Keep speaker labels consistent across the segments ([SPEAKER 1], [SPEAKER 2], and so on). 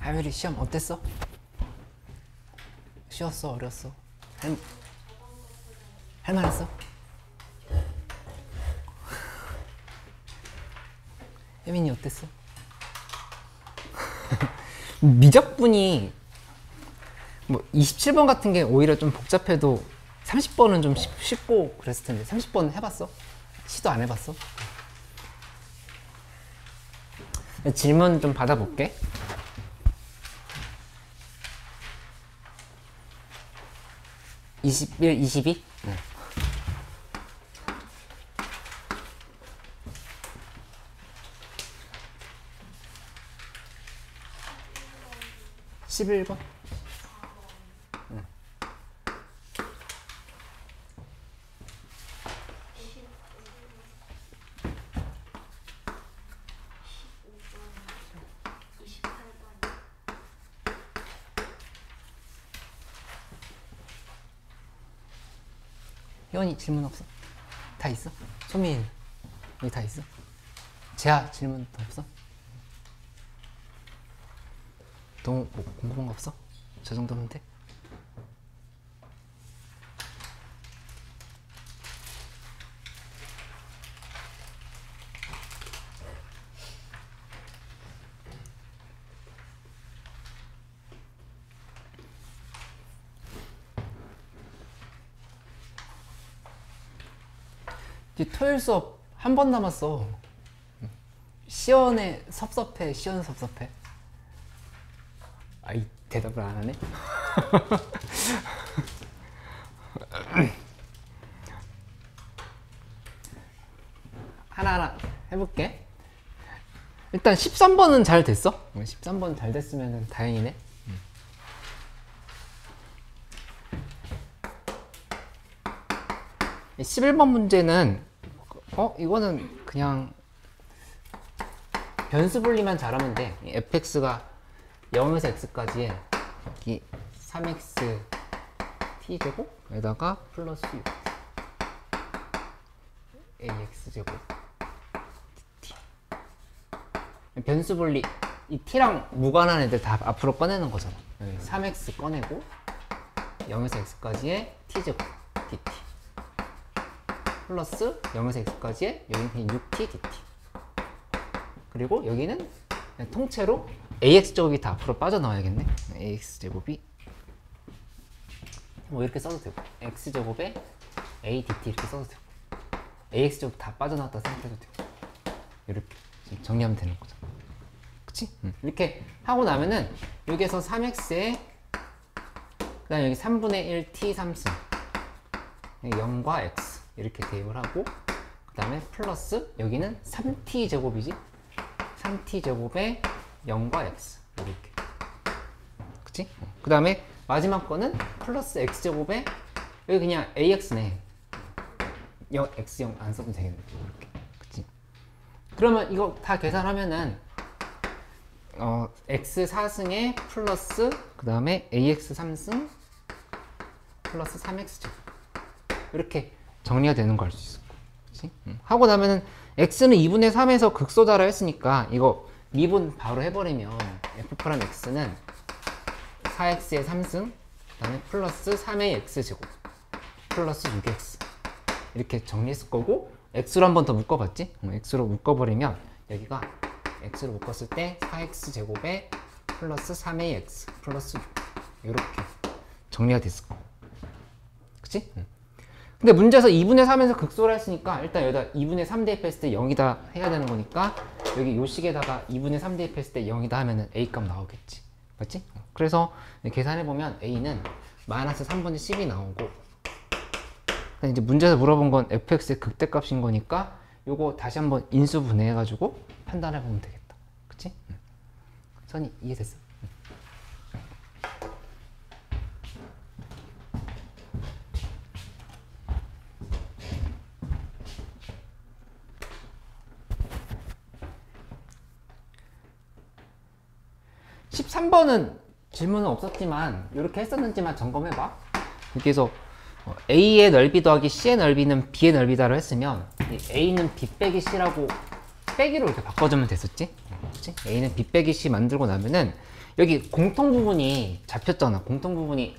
[SPEAKER 1] 하율이 시험 어땠어? 쉬웠어? 어려웠어? 할만했어? 혜민이 어땠어? 미적분이 뭐 27번 같은 게 오히려 좀 복잡해도 30번은 좀 쉽고 그랬을 텐데 30번 해봤어? 시도 안 해봤어? 질문 좀 받아볼게. 네. 21, 22? 네. (11번) 응. 혜원이 질문 없어? 다 있어? 소민 여기 다 있어? 재아 질문 더 없어? 너무 뭐 궁금한 거 없어? 저 정도면 돼? 이제 토요일 수업 한 번 남았어. 시연에 섭섭해? 시연 섭섭해? 아이 대답을 안 하네? 하나하나 해볼게. 일단 13번은 잘 됐어? 13번 잘 됐으면 다행이네. 11번 문제는 이거는 그냥 변수 분리만 잘하면 돼. fx가 0에서 x까지의 여기 3x t제곱에다가 플러스 6 ax제곱 dt. 변수 분리, 이 t랑 무관한 애들 다 앞으로 꺼내는 거잖아. 여기 3x 꺼내고 0에서 x까지의 t제곱 dt 플러스 0에서 x까지의 여기는 그냥 6t dt. 그리고 여기는 그냥 통째로 ax제곱이 다 앞으로 빠져나와야겠네. ax제곱이 뭐 이렇게 써도 되고 x제곱에 a dt 이렇게 써도 되고 ax제곱 다 빠져나왔다 생각해도 되고 이렇게 정리하면 되는 거죠. 그치? 이렇게 하고 나면은 여기에서 3x에 그 다음에 여기 3분의 1 t 3승 0과 x 이렇게 대입을 하고 그 다음에 플러스 여기는 3t 제곱이지? 3t 제곱에 0과 x 이렇게. 그치? 그 다음에 마지막 거는 플러스 x제곱에 여기 그냥 ax네. x0 안 써도 되겠네. 이렇게. 그치? 그러면 이거 다 계산하면은 x 4승에 플러스 그 다음에 ax 3승 플러스 3x 제곱 이렇게 정리가 되는 거 알 수 있을 거야. 그치? 하고 나면은 x는 2분의 3에서 극소다라 했으니까 이거 미분 바로 해버리면 f 프라임 x는 4x의 3승 그 다음에 플러스 3의 x제곱 플러스 6x 이렇게 정리했을 거고 x로 한 번 더 묶어봤지? x로 묶어버리면 여기가 x로 묶었을 때 4x제곱에 플러스 3의 x 플러스 6 이렇게 정리가 됐을 거. 그치? 근데 문제에서 2분의 3에서 극소를 했으니까 일단 여기다 2분의 3 대입했을 때 0이다 해야 되는 거니까 여기 요 식에다가 2분의 3 대입했을 때 0이다 하면은 A값 나오겠지. 맞지? 그래서 계산해보면 A는 마이너스 3분의 10이 나오고 이제 문제에서 물어본 건 fx의 극대값인 거니까 요거 다시 한번 인수 분해해가지고 판단해보면 되겠다. 그치? 선이 이해됐어? 13번은 질문은 없었지만 이렇게 했었는지만 점검해봐. 여기서 A의 넓이 더하기 C의 넓이는 B의 넓이다로 했으면 이 A는 B 빼기 C라고 빼기로 이렇게 바꿔주면 됐었지? 그치? A는 B 빼기 C 만들고 나면은 여기 공통 부분이 잡혔잖아. 공통 부분이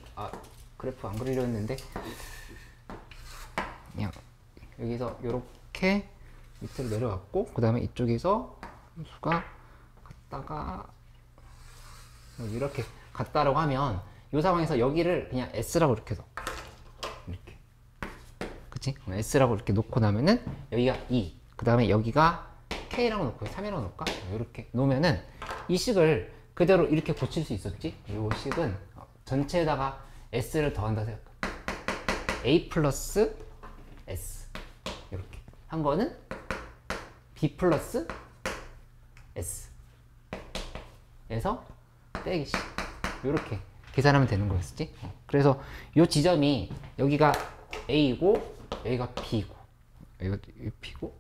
[SPEAKER 1] 그래프 안 그리려 했는데 그냥 여기서 요렇게 밑으로 내려갔고 그 다음에 이쪽에서 함수가 갔다가 이렇게 갔다라고 하면 이 상황에서 여기를 그냥 S라고 이렇게 넣어. 이렇게. 그치? S라고 이렇게 놓고 나면은 여기가 2. 그 다음에 여기가 K라고 놓고 3이라고 놓을까? 이렇게 놓으면은 이 식을 그대로 이렇게 고칠 수 있었지? 이 식은 전체에다가 S를 더한다 생각해. A 플러스 S. 이렇게. 한 거는 B 플러스 S. 에서 빼기 C. 이렇게 계산하면 되는 거였지. 그래서 이 지점이 여기가 A고 여기가 B고 여기가 B고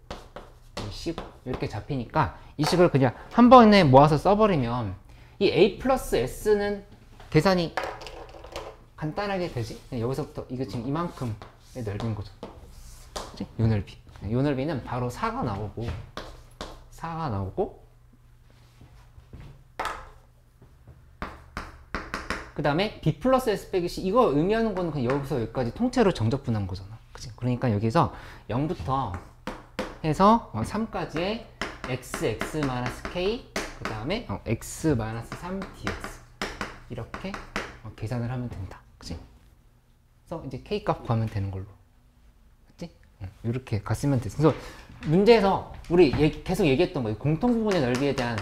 [SPEAKER 1] 여기 C고 이렇게 잡히니까 이 식을 그냥 한 번에 모아서 써버리면 이 A 플러스 S는 계산이 간단하게 되지. 여기서부터 이거 지금 이만큼의 넓이인 거죠. 그치? 요 넓이. 요 넓이는 바로 4가 나오고 그 다음에 B 플러스 S 빼기 C 이거 의미하는 거는 그냥 여기서 여기까지 통째로 정적분한 거잖아. 그치? 그러니까 여기서 0부터 해서 3까지의 x(x-k) 그 다음에 x-3 dx 이렇게 계산을 하면 된다. 그치? 그래서 이제 k 값 구하면 되는 걸로. 그치? 이렇게 갔으면 됐어. 그래서 문제에서 우리 계속 얘기했던 거 공통 부분의 넓이에 대한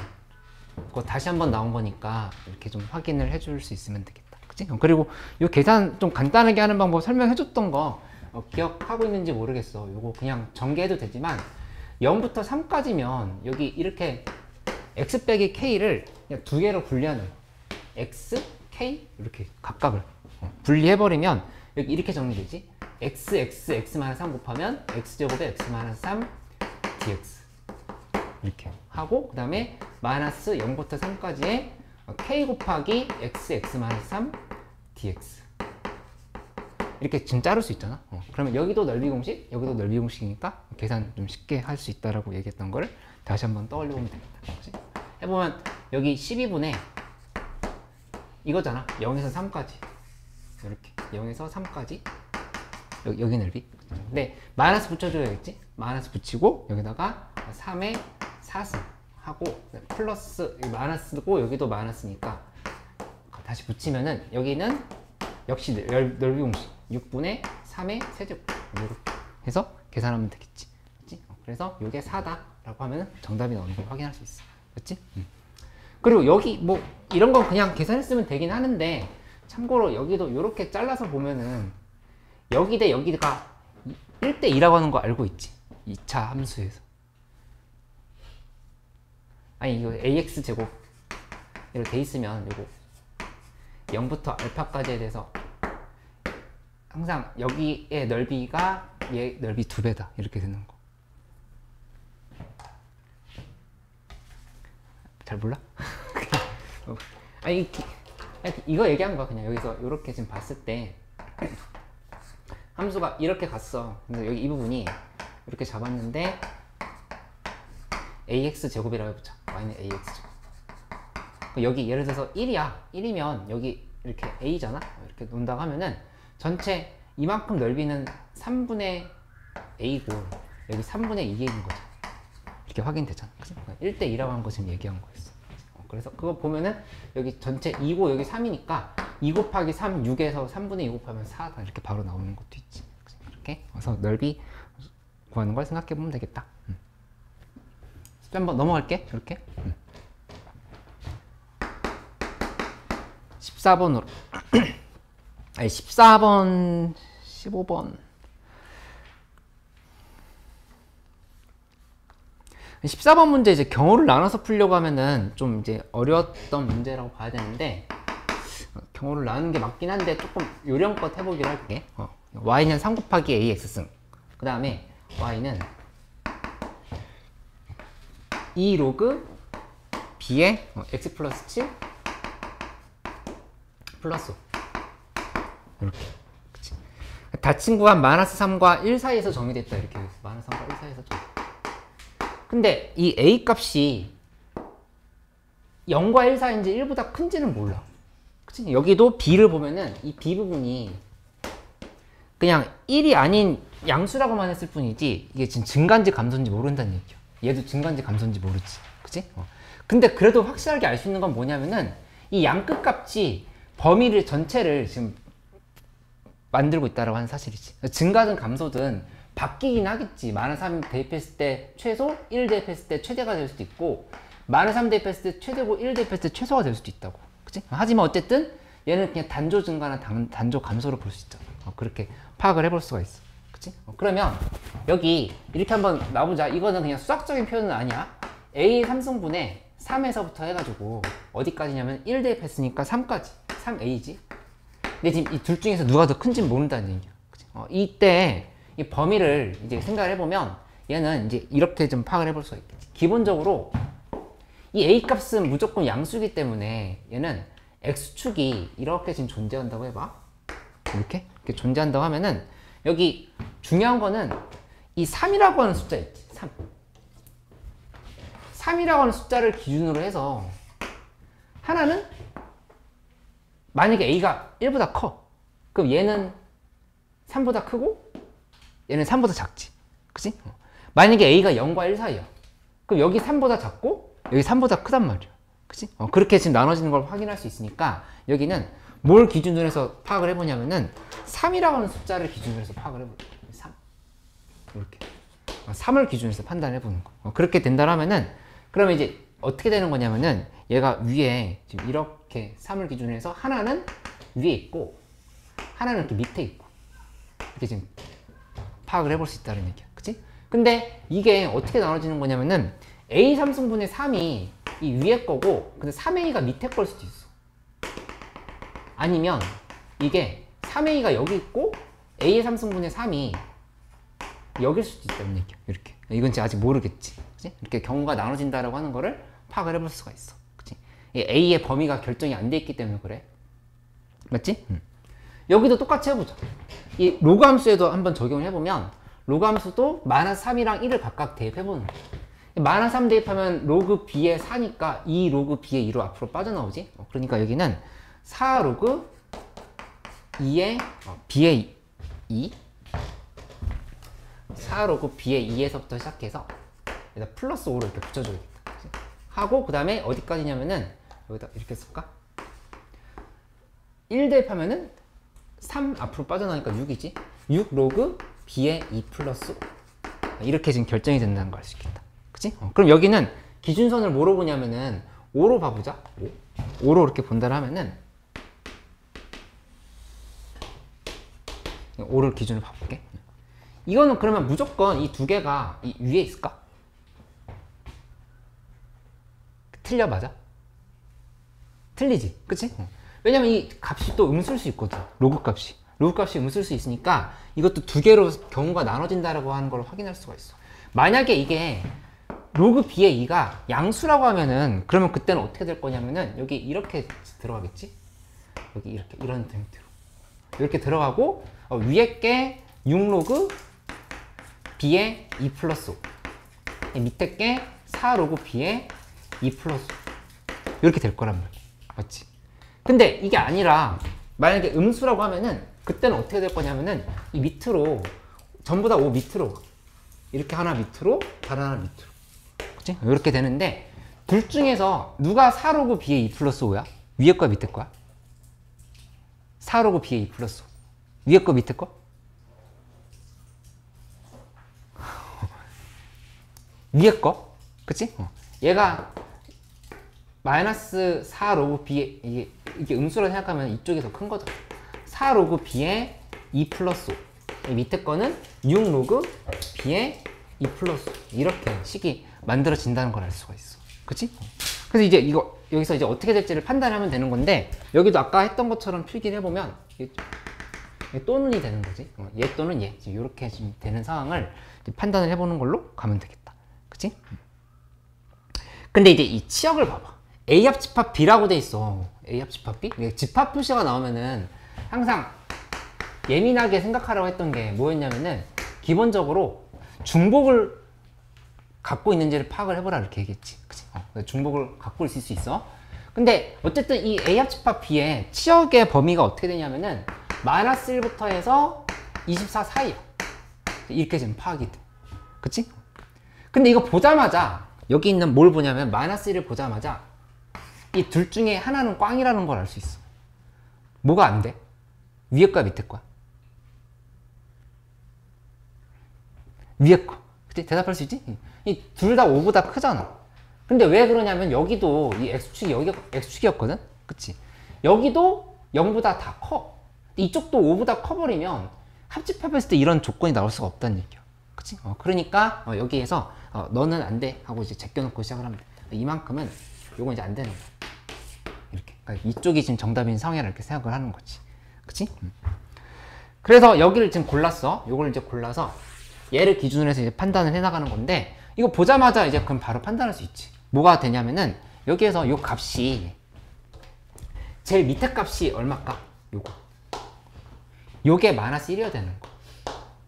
[SPEAKER 1] 그거 다시 한번 나온 거니까 이렇게 좀 확인을 해줄 수 있으면 되겠다. 그치? 그리고 이 계산 좀 간단하게 하는 방법 설명해 줬던 거 기억하고 있는지 모르겠어. 이거 그냥 전개해도 되지만 0부터 3까지면 여기 이렇게 x 빼기 k를 그냥 두 개로 분리하는 거야. x, k 이렇게 각각을 분리해버리면 여기 이렇게 정리되지. x, x, x-3 곱하면 x제곱에 x-3 dx 이렇게 하고 그 다음에 마이너스 0부터 3까지의 k 곱하기 x, x-3 dx 이렇게 지금 자를 수 있잖아. 그러면 여기도 넓이 공식, 여기도 넓이 공식이니까 계산 좀 쉽게 할 수 있다라고 얘기했던 거를 다시 한번 떠올려 보면 되겠다. 그치? 해보면 여기 12분의 이거잖아. 0에서 3까지 이렇게 0에서 3까지 여기 넓이. 근데 마이너스 붙여줘야겠지? 마이너스 붙이고 여기다가 3의 4승 하고 플러스 마이너스고 여기도 마이너스니까 다시 붙이면은 여기는 역시 넓이 공식 6분의 3의 세제곱 이렇게 해서 계산하면 되겠지. 그치? 그래서 이게 4다라고 하면 정답이 나오는 걸 확인할 수 있어. 그렇지? 그리고 여기 뭐 이런 건 그냥 계산했으면 되긴 하는데 참고로 여기도 이렇게 잘라서 보면은 여기 대 여기가 1대 2라고 하는 거 알고 있지? 2차 함수에서. 아니 이거 ax 제곱 이렇게 돼 있으면 이거 0부터 알파까지에 대해서 항상 여기의 넓이가 얘 넓이 2배다 이렇게 되는 거. 잘 몰라? 아니 이거 얘기한 거야. 그냥 여기서 이렇게 지금 봤을 때 함수가 이렇게 갔어. 근데 여기 이 부분이 이렇게 잡았는데 ax 제곱이라고 해보자. y는 ax 제곱. 여기 예를 들어서 1이야. 1이면 여기 이렇게 a잖아. 이렇게 논다고 하면은 전체 이만큼 넓이는 3분의 a고 여기 3분의 2에 있는 거죠. 이렇게 확인되잖아. 그치? 1대 2라고 한 거 지금 얘기한 거였어. 그래서 그거 보면은 여기 전체 2고 여기 3이니까 2 곱하기 3, 6에서 3분의 2 곱하면 4다 이렇게 바로 나오는 것도 있지. 이렇게 그래서 넓이 구하는 걸 생각해 보면 되겠다. 한번 넘어갈게. 이렇게 14번으로 아니 14번 15번 14번 문제 이제 경우를 나눠서 풀려고 하면은 좀 이제 어려웠던 문제라고 봐야 되는데 경우를 나누는 게 맞긴 한데 조금 요령껏 해보기로 할게. y는 3 곱하기 ax승 그 다음에 y는 2 로그 b에 x 플러스 7 플러스 5 이렇게. 그치? 닫힌 구간 마이너스 3과 1 사이에서 정의됐다. 이렇게 마이너스 3과 1 사이에서 정의. 근데 이 a 값이 0과 1 사이인지 1보다 큰지는 몰라. 그치? 여기도 B를 보면은 이 B 부분이 그냥 1이 아닌 양수라고만 했을 뿐이지 이게 지금 증가인지 감소인지 모른다는 얘기야. 얘도 증가인지 감소인지 모르지. 그치? 근데 그래도 확실하게 알 수 있는 건 뭐냐면은 이 양끝 값이 범위를 전체를 지금 만들고 있다라고 하는 사실이지. 증가든 감소든 바뀌긴 하겠지. 마이너스 3 대입했을 때 최소, 1 대입했을 때 최대가 될 수도 있고, 마이너스 3 대입했을 때 최대고 1 대입했을 때 최소가 될 수도 있다고. 그치? 하지만 어쨌든 얘는 그냥 단조 증가나 단조 감소로 볼 수 있잖아. 그렇게 파악을 해볼 수가 있어. 그치? 그러면 여기 이렇게 한번 놔보자. 이거는 그냥 수학적인 표현은 아니야. A 3승분의 3에서부터 해가지고 어디까지냐면 1 대입했으니까 3까지. 3a지. 근데 지금 이 둘 중에서 누가 더 큰지는 모른다는 얘기야. 그치? 이때 이 범위를 이제 생각을 해보면 얘는 이제 이렇게 좀 파악을 해볼 수가 있겠지. 기본적으로 이 a 값은 무조건 양수이기 때문에 얘는 x축이 이렇게 지금 존재한다고 해봐. 이렇게 존재한다고 하면은 여기 중요한 거는 이 3이라고 하는 숫자 있지. 3이라고 하는 숫자를 기준으로 해서 하나는 만약에 a가 1보다 커. 그럼 얘는 3보다 크고 얘는 3보다 작지. 그치? 만약에 a가 0과 1 사이야. 그럼 여기 3보다 작고 여기 3보다 크단 말이야. 그치? 그렇게 지금 나눠지는 걸 확인할 수 있으니까 여기는 뭘 기준으로 해서 파악을 해보냐면은 3이라고 하는 숫자를 기준으로 해서 파악을 해보는 거야. 3. 이렇게. 3을 기준으로 해서 판단을 해보는 거. 그렇게 된다면은 그러면 이제 어떻게 되는 거냐면은 얘가 위에 지금 이렇게 3을 기준으로 해서 하나는 위에 있고 하나는 이렇게 밑에 있고 이렇게 지금 파악을 해볼 수 있다는 얘기야. 그치? 근데 이게 어떻게 나눠지는 거냐면은 A 3승분의 3이 이 위에 거고 근데 3A가 밑에 걸 수도 있어. 아니면 이게 3A가 여기 있고 A의 3승분의 3이 여길 수도 있다는 얘기야. 이렇게. 이건 아직 모르겠지. 그치? 이렇게 경우가 나눠진다라고 하는 거를 파악을 해볼 수가 있어. 그치? A의 범위가 결정이 안 돼 있기 때문에 그래. 맞지? 여기도 똑같이 해보자. 이 로그 함수에도 한번 적용을 해보면 로그 함수도 마이너스 3이랑 1을 각각 대입해보는 거야. 마이너스 3 대입하면 로그 b의 4니까 2 로그 b의 2로 앞으로 빠져나오지. 그러니까 여기는 4 로그 2의 b의 2 4 로그 b의 2에서부터 시작해서 여기다 플러스 5를 이렇게 붙여줘야겠다. 하고 그 다음에 어디까지냐면은 여기다 이렇게 쓸까? 1 대입하면은 3 앞으로 빠져나오니까 6이지. 6 로그 b의 2 플러스 5. 이렇게 지금 결정이 된다는 걸 알 수 있겠다. 그치? 그럼 여기는 기준선을 뭐로 보냐면은 5로 봐보자. 5로 이렇게 본다 하면은 5를 기준으로 봐볼게. 이거는 그러면 무조건 이 두 개가 이 위에 있을까? 틀려 맞아? 틀리지. 그치? 왜냐면 이 값이 또 음수일 수 있거든. 로그 값이. 로그 값이 음수일 수 있으니까 이것도 두 개로 경우가 나눠진다라고 하는 걸 확인할 수가 있어. 만약에 이게 로그 b의 2가 양수라고 하면은 그러면 그때는 어떻게 될 거냐면은 여기 이렇게 들어가겠지? 여기 이렇게 이런 형태로 이렇게 들어가고 위에 게 6로그 b의 2 플러스 5 밑에 게 4 로그 b의 2 플러스 5 이렇게 될 거란 말이야. 맞지? 근데 이게 아니라 만약에 음수라고 하면은 그때는 어떻게 될 거냐면은 이 밑으로 전부 다 5 밑으로 이렇게 하나 밑으로 다른 하나 밑으로 그치? 이렇게 되는데 둘 중에서 누가 4 로그 b의 2 플러스 5야? 위에 거야 밑에 거야? 4 로그 b의 2 플러스 5 위에 거 밑에 거? 위에 거? 그치? 얘가 마이너스 4 로그 b의 이게 음수로 생각하면 이쪽이 더 큰 거죠. 4 로그 b의 2 플러스 5 밑에 거는 6 로그 b의 2 플러스 5 이렇게 식이 만들어진다는 걸 알 수가 있어. 그치? 그래서 이제 이거 여기서 이제 어떻게 될지를 판단하면 되는 건데 여기도 아까 했던 것처럼 필기를 해보면 얘 또는이 되는 거지. 얘 또는 얘 이렇게 지금 되는 상황을 판단을 해보는 걸로 가면 되겠다. 그치? 근데 이제 이 치역을 봐봐. A 합 집합 B라고 돼 있어. A 합 집합 B? 집합 표시가 나오면은 항상 예민하게 생각하라고 했던 게 뭐였냐면은 기본적으로 중복을 갖고 있는지를 파악을 해보라 이렇게 얘기했지. 그치? 중복을 갖고 있을 수 있어. 근데 어쨌든 이 A 합집합 B의 치역의 범위가 어떻게 되냐면은 마이너스 1부터 해서 24 사이야. 이렇게 지금 파악이 돼. 그치? 근데 이거 보자마자 여기 있는 뭘 보냐면 마이너스 1을 보자마자 이 둘 중에 하나는 꽝이라는 걸 알 수 있어. 뭐가 안 돼? 위에 거야 밑에 거야? 위에 거. 그치? 대답할 수 있지? 이 둘 다 5보다 크잖아. 근데 왜 그러냐면 여기도 이 x축이 여기가 x축이었거든? 그치? 여기도 0보다 다 커. 이쪽도 5보다 커버리면 합집합했을 때 이런 조건이 나올 수가 없다는 얘기야. 그치? 그러니까 여기에서 너는 안 돼 하고 이제 제껴놓고 시작을 하면 돼. 이만큼은 요건 이제 안 되는 거야. 이렇게. 그러니까 이쪽이 지금 정답인 상황이라 이렇게 생각을 하는 거지. 그치? 그래서 여기를 지금 골랐어. 요걸 이제 골라서 얘를 기준으로 해서 이제 판단을 해 나가는 건데 이거 보자마자 이제 그럼 바로 판단할 수 있지. 뭐가 되냐면은 여기에서 요 값이 제일 밑에 값이 얼마일까? 요거. 요게 마이너스 1이어야 되는 거.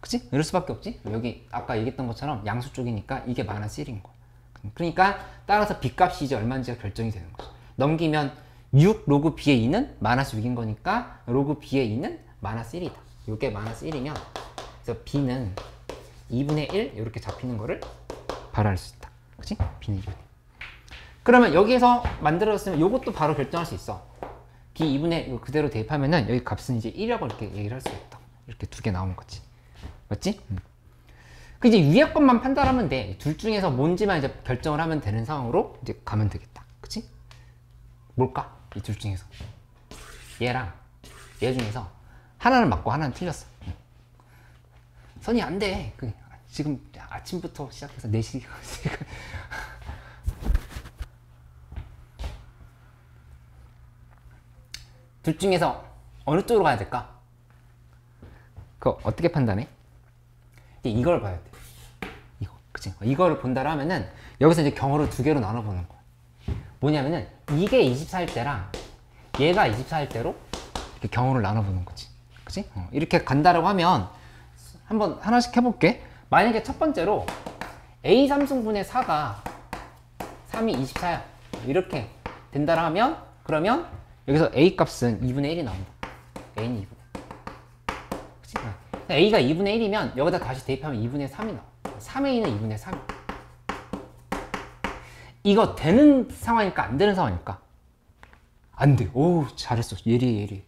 [SPEAKER 1] 그치? 이럴 수밖에 없지? 여기 아까 얘기했던 것처럼 양수 쪽이니까 이게 마이너스 1인 거. 그러니까 따라서 B 값이 이제 얼마인지가 결정이 되는 거죠. 넘기면 6 로그 B의 2는 마이너스 6인 거니까 로그 B의 2는 마이너스 1이다. 요게 마이너스 1이면 그래서 B는 2분의 1 이렇게 잡히는 거를 바로 알 수 있다. 그치? B는 2분의 1. 그러면 여기에서 만들어졌으면 요것도 바로 결정할 수 있어. B 2분의 1 그대로 대입하면은 여기 값은 이제 1이라고 이렇게 얘기를 할 수가 있다. 이렇게 두 개 나오는 거지. 맞지? 그 이제 위에 것만 판단하면 돼. 둘 중에서 뭔지만 이제 결정을 하면 되는 상황으로 이제 가면 되겠다. 그치? 뭘까? 이 둘 중에서. 얘랑 얘 중에서 하나는 맞고 하나는 틀렸어. 선이 안 돼. 지금 아침부터 시작해서 4시. 둘 중에서 어느 쪽으로 가야 될까? 그거 어떻게 판단해? 이걸 봐야 돼. 이거. 그치? 이거를 본다라 하면은 여기서 이제 경우를 두 개로 나눠보는 거야. 뭐냐면은 이게 24일 때랑 얘가 24일 때로 이렇게 경우를 나눠보는 거지. 그치? 이렇게 간다라고 하면 한번 하나씩 해볼게. 만약에 첫 번째로 A 3승분의 4가 3이 24야. 이렇게 된다라 하면 그러면 여기서 A 값은 2분의 1이 나온다. A는 2분의 1. 그치? A가 2분의 1이면 여기다 다시 대입하면 2분의 3이 나와. 3의 2는 2분의 3. 이거 되는 상황일까? 안 되는 상황일까? 안 돼. 오, 잘했어. 예리해.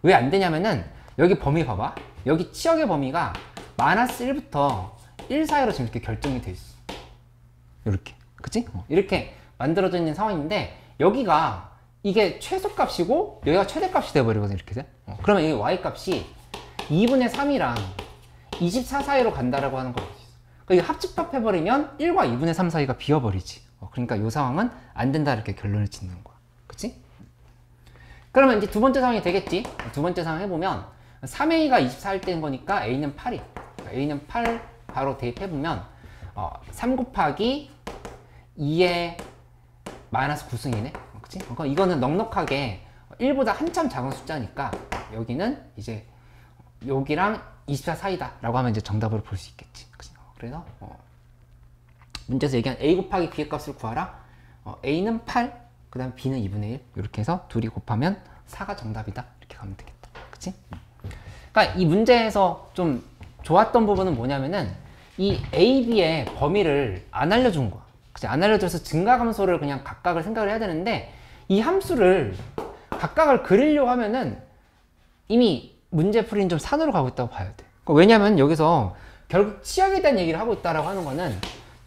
[SPEAKER 1] 왜 안 되냐면은 여기 범위 봐봐. 여기 치역의 범위가 마이너스 1부터 1 사이로 지금 이렇게 결정이 돼 있어. 이렇게. 그치? 이렇게 만들어져 있는 상황인데 여기가 이게 최소값이고 여기가 최대값이 돼버리거든. 이렇게 돼. 그러면 이 y값이 2분의 3이랑 24 사이로 간다라고 하는 거지. 그러니까 합집합 해버리면 1과 2분의 3 사이가 비어버리지. 그러니까 이 상황은 안 된다 이렇게 결론을 짓는 거야. 그치? 그러면 이제 두 번째 상황이 되겠지. 두 번째 상황 해보면 3A가 24일 때인 거니까 A는 8이야. A는 8 바로 대입해보면 3 곱하기 2의 마이너스 9승이네. 그치? 그러니까 이거는 넉넉하게 1보다 한참 작은 숫자니까 여기는 이제 여기랑 24 사이다 라고 하면 이제 정답으로 볼 수 있겠지. 그치? 그래서 문제에서 얘기한 A 곱하기 B의 값을 구하라. A는 8, 그 다음 B는 2분의 1 이렇게 해서 둘이 곱하면 4가 정답이다 이렇게 가면 되겠다. 그치? 그러니까 이 문제에서 좀 좋았던 부분은 뭐냐면은 이 A, B의 범위를 안 알려준 거야. 그치? 안 알려줘서 증가함수를 그냥 각각을 생각을 해야 되는데 이 함수를 각각을 그리려고 하면은 이미 문제 풀이는 좀 산으로 가고 있다고 봐야 돼. 왜냐면 여기서 결국 치역에 대한 얘기를 하고 있다라고 하는 거는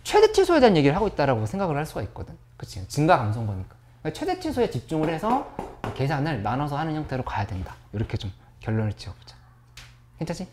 [SPEAKER 1] 최대치수에 대한 얘기를 하고 있다라고 생각을 할 수가 있거든. 그치? 증가 감소인 거니까. 그러니까 최대치수에 집중을 해서 계산을 나눠서 하는 형태로 가야 된다. 이렇게 좀 결론을 지어보자. 괜찮지?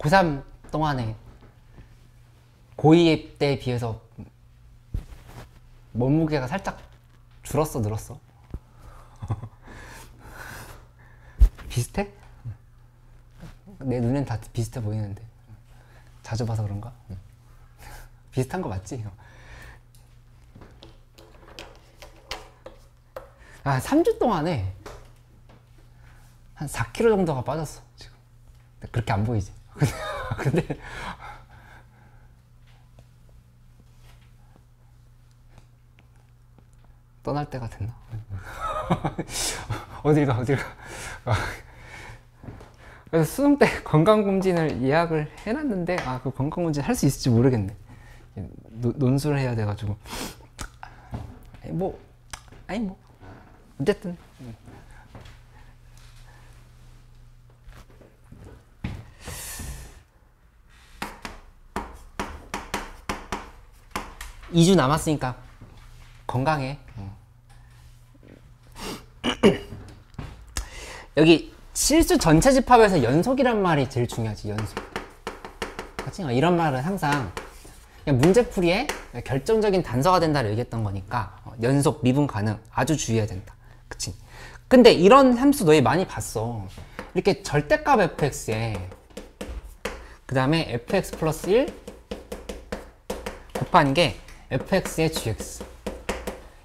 [SPEAKER 1] 고3 동안에 고2 때에 비해서 몸무게가 살짝 줄었어, 늘었어? 비슷해? 내 눈엔 다 비슷해 보이는데 자주 봐서 그런가? 비슷한 거 맞지? 3주 동안에 한 4kg 정도가 빠졌어 지금. 그렇게 안 보이지? 근데 떠날 때가 됐나? 어딜 가. 그래서 수능 때 건강검진을 예약을 해놨는데 그 건강검진 할 수 있을지 모르겠네. 논술을 해야 돼가지고 뭐 어쨌든 이 주 남았으니까 건강해. 여기 실수 전체 집합에서 연속이란 말이 제일 중요하지. 연속. 그치? 이런 말은 항상 그냥 문제풀이에 결정적인 단서가 된다를 얘기했던 거니까 연속, 미분 가능 아주 주의해야 된다. 그치? 근데 이런 함수 너희 많이 봤어. 이렇게 절대값 fx에 그 다음에 fx 플러스 1 곱한 게 fx의 gx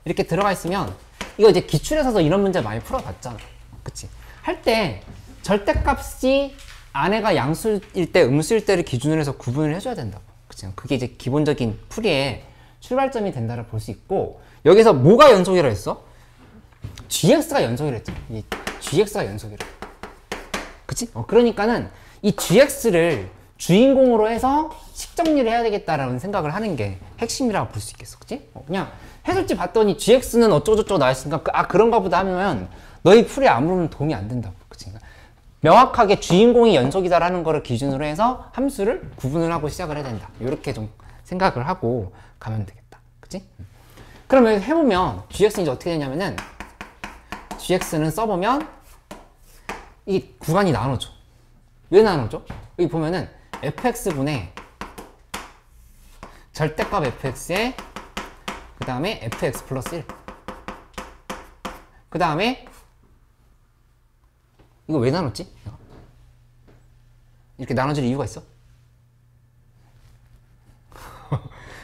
[SPEAKER 1] 이렇게 들어가 있으면 이거 이제 기출에서도 이런 문제 많이 풀어봤잖아. 그치? 할 때 절대값이 안에가 양수일 때 음수일 때를 기준으로 해서 구분을 해줘야 된다고. 그치? 그게 이제 기본적인 풀이의 출발점이 된다를 볼 수 있고, 여기서 뭐가 연속이라 했어? gx가 연속이라 했잖아. 이 gx가 연속이라. 그치? 그러니까는 이 gx를 주인공으로 해서 식정리를 해야 되겠다라는 생각을 하는 게 핵심이라고 볼 수 있겠어. 그치? 그냥 해설지 봤더니 gx는 어쩌고저쩌고 나왔으니까 그런가 보다 하면 너희 풀이 아무런 도움이 안 된다고. 그치? 명확하게 주인공이 연속이다라는 거를 기준으로 해서 함수를 구분을 하고 시작을 해야 된다. 이렇게 좀 생각을 하고 가면 되겠다. 그치? 그러면 해보면 gx는 이제 어떻게 되냐면은 gx는 써보면 이 구간이 나눠져. 왜 나눠져? 여기 보면은 fx분의 절대값 fx에 그 다음에 fx 플러스 1 그 다음에 이거 왜 나눴지? 이렇게 나눠질 이유가 있어?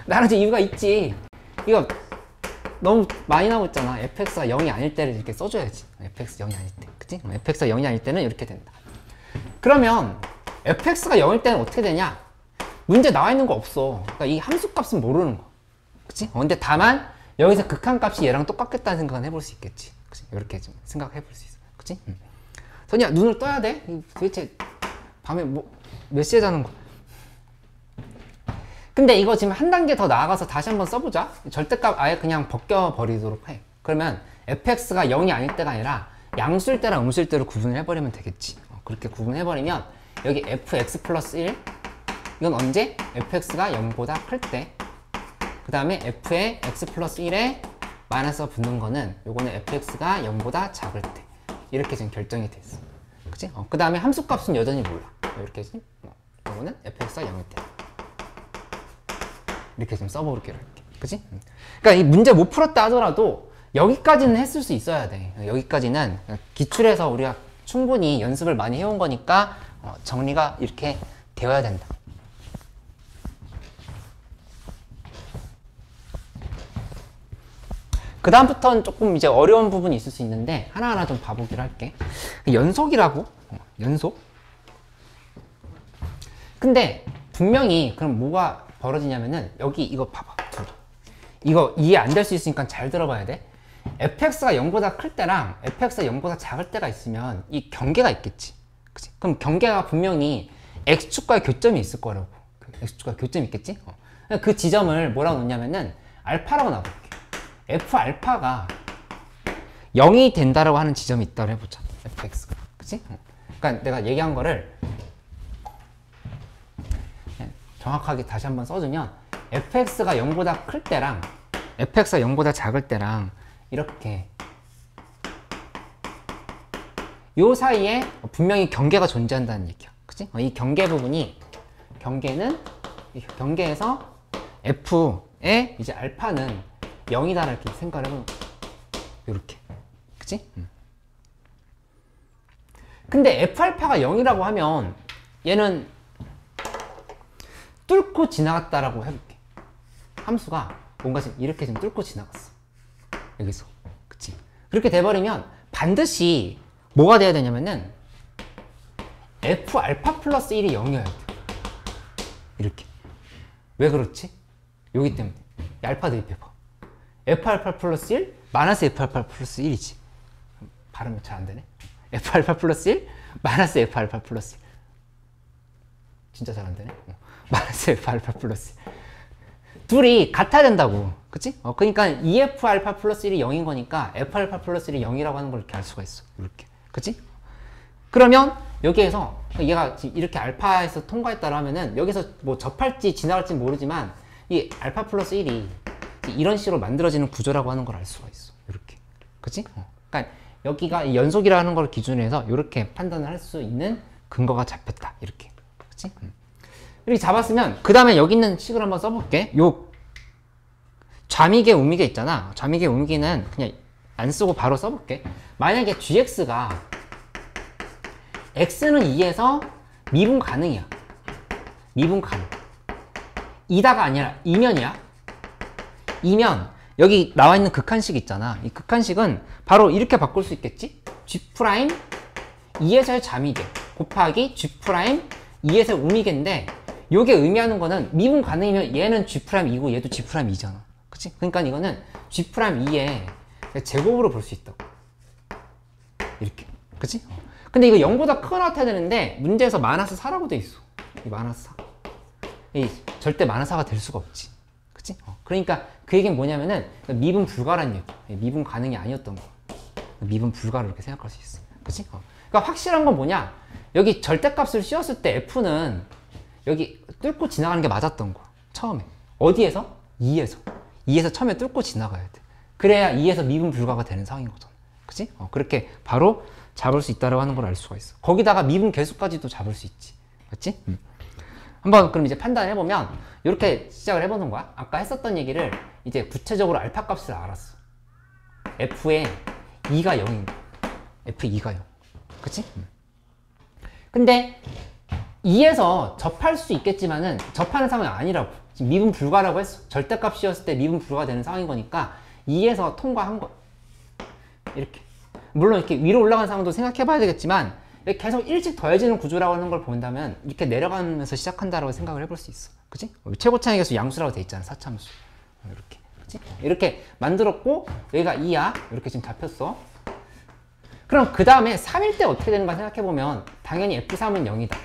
[SPEAKER 1] 나눠질 이유가 있지. 이거 너무 많이 나오고 있잖아. fx가 0이 아닐 때를 이렇게 써줘야지. fx 0이 아닐 때. 그치? fx가 0이 아닐 때는 이렇게 된다. 그러면 fx가 0일 때는 어떻게 되냐? 문제 나와 있는 거 없어. 그러니까 이 함수 값은 모르는 거. 그치? 근데 다만 여기서 극한값이 얘랑 똑같겠다는 생각은 해볼 수 있겠지. 그치? 이렇게 좀 생각해 볼 수 있어. 그치? 선이야, 눈을 떠야 돼? 도대체 밤에 몇 시에 자는 거야? 근데 이거 지금 한 단계 더 나아가서 다시 한번 써보자. 절대값 아예 그냥 벗겨버리도록 해. 그러면 fx가 0이 아닐 때가 아니라 양수일 때랑 음수일 때로 구분을 해버리면 되겠지. 그렇게 구분해버리면 여기 fx 플러스 1 이건 언제? fx가 0보다 클 때. 그 다음에 f의 x 플러스 1에 마이너스가 붙는 거는 요거는 fx가 0보다 작을 때. 이렇게 지금 결정이 됐어. 그치? 그 다음에 함수값은 여전히 몰라. 이렇게 지금 요거는 fx가 0일 때. 이렇게 좀 써보기로 할게. 그치? 그러니까 이 문제 못 풀었다 하더라도 여기까지는 했을 수 있어야 돼. 여기까지는 기출에서 우리가 충분히 연습을 많이 해온 거니까 정리가 이렇게 되어야 된다. 그 다음부터는 조금 이제 어려운 부분이 있을 수 있는데 하나하나 좀 봐보기로 할게. 연속이라고? 연속? 근데 분명히 그럼 뭐가 벌어지냐면은 여기 이거 봐봐. 이거 이해 안 될 수 있으니까 잘 들어봐야 돼. fx가 0보다 클 때랑 fx가 0보다 작을 때가 있으면 이 경계가 있겠지. 그치? 그럼 경계가 분명히 x축과의 교점이 있을 거라고. x축과의 교점이 있겠지? 그 지점을 뭐라고 놓냐면은 알파라고 놔볼게. f알파가 0이 된다라고 하는 지점이 있다고 해보자. fx가. 그치? 그러니까 내가 얘기한 거를 정확하게 다시 한번 써주면 fx가 0보다 클 때랑 fx가 0보다 작을 때랑 이렇게 요 사이에 분명히 경계가 존재한다는 얘기야. 그치? 이 경계 부분이 경계는 경계에서 F의 이제 알파는 0이다 이렇게 생각을 해보는 거야. 이렇게. 그치? 근데 F알파가 0이라고 하면 얘는 뚫고 지나갔다라고 해볼게. 함수가 뭔가 지금 이렇게 좀 뚫고 지나갔어. 여기서. 그치? 그렇게 돼버리면 반드시 뭐가 돼야 되냐면은 F알파 플러스 1이 0이어야 돼. 이렇게. 왜 그렇지? 여기 때문에. 알파 대입해봐. F알파 플러스 1 마이너스 F알파 플러스 1이지. 발음이 잘 안 되네. F알파 플러스 1 마이너스 F알파 플러스 1. 진짜 잘 안 되네. 마이너스 F알파 플러스 1. 둘이 같아야 된다고. 그치? 그러니까 EF알파 플러스 1이 0인 거니까 F알파 플러스 1이 0이라고 하는 걸 이렇게 알 수가 있어. 이렇게. 그치? 그러면 여기에서 얘가 이렇게 알파에서 통과했다고 하면은 여기서 뭐 접할지 지나갈지 모르지만 이 알파 플러스 1이 이런 식으로 만들어지는 구조라고 하는 걸 알 수가 있어. 이렇게. 그치? 그러니까 여기가 이 연속이라는 걸 기준으로 해서 이렇게 판단을 할 수 있는 근거가 잡혔다. 이렇게. 그치? 이렇게 잡았으면 그 다음에 여기 있는 식을 한번 써볼게. 요 좌미계 우미계 있잖아. 좌미계 우미계는 그냥 안 쓰고 바로 써볼게. 만약에 gx가 x는 2에서 미분 가능이야. 미분 가능. 이다가 아니라 이면이야. 이면 여기 나와 있는 극한식 있잖아. 이 극한식은 바로 이렇게 바꿀 수 있겠지? g' 2에서의 좌미계 곱하기 g' 2에서의 우미계인데 요게 의미하는 거는 미분 가능이면 얘는 G'2고 얘도 G'2잖아. 그치? 그러니까 이거는 G'2의 제곱으로 볼 수 있다고. 이렇게. 그치? 근데 이거 0보다 크거나 같아야 되는데 문제에서 마이너스 4라고 돼 있어. 이 마이너스 4. 이 절대 마이너스 4가 될 수가 없지. 그치? 그러니까 그 얘기는 뭐냐면은 미분 불가란 얘기. 미분 가능이 아니었던 거. 미분 불가로 이렇게 생각할 수 있어. 그치? 그러니까 확실한 건 뭐냐? 여기 절대값을 씌웠을 때 F는 여기 뚫고 지나가는 게 맞았던 거야. 처음에. 어디에서? 2에서. 2에서 처음에 뚫고 지나가야 돼. 그래야 2에서 미분 불가가 되는 상황인 거잖아. 그치? 그렇게 바로 잡을 수 있다고 하는 걸 알 수가 있어. 거기다가 미분 계수까지도 잡을 수 있지. 맞지? 한번 그럼 이제 판단해보면 이렇게 시작을 해보는 거야. 아까 했었던 얘기를 이제 구체적으로 알파 값을 알았어. F의 2가 0인 거야. F2가 0. 그치? 근데 2에서 접할 수 있겠지만은 접하는 상황이 아니라고. 지금 미분 불가라고 했어. 절대값이었을 때 미분 불가 되는 상황인 거니까 2에서 통과한 거. 이렇게. 물론 이렇게 위로 올라가는 상황도 생각해 봐야 되겠지만 계속 일찍 더해지는 구조라고 하는 걸 본다면 이렇게 내려가면서 시작한다라고 생각을 해볼 수 있어. 그치? 최고차의 개수 양수라고 돼 있잖아. 사참수. 이렇게. 그치? 이렇게 만들었고 여기가 2야. 이렇게 지금 잡혔어. 그럼 그 다음에 3일 때 어떻게 되는가 생각해 보면 당연히 F3은 0이다.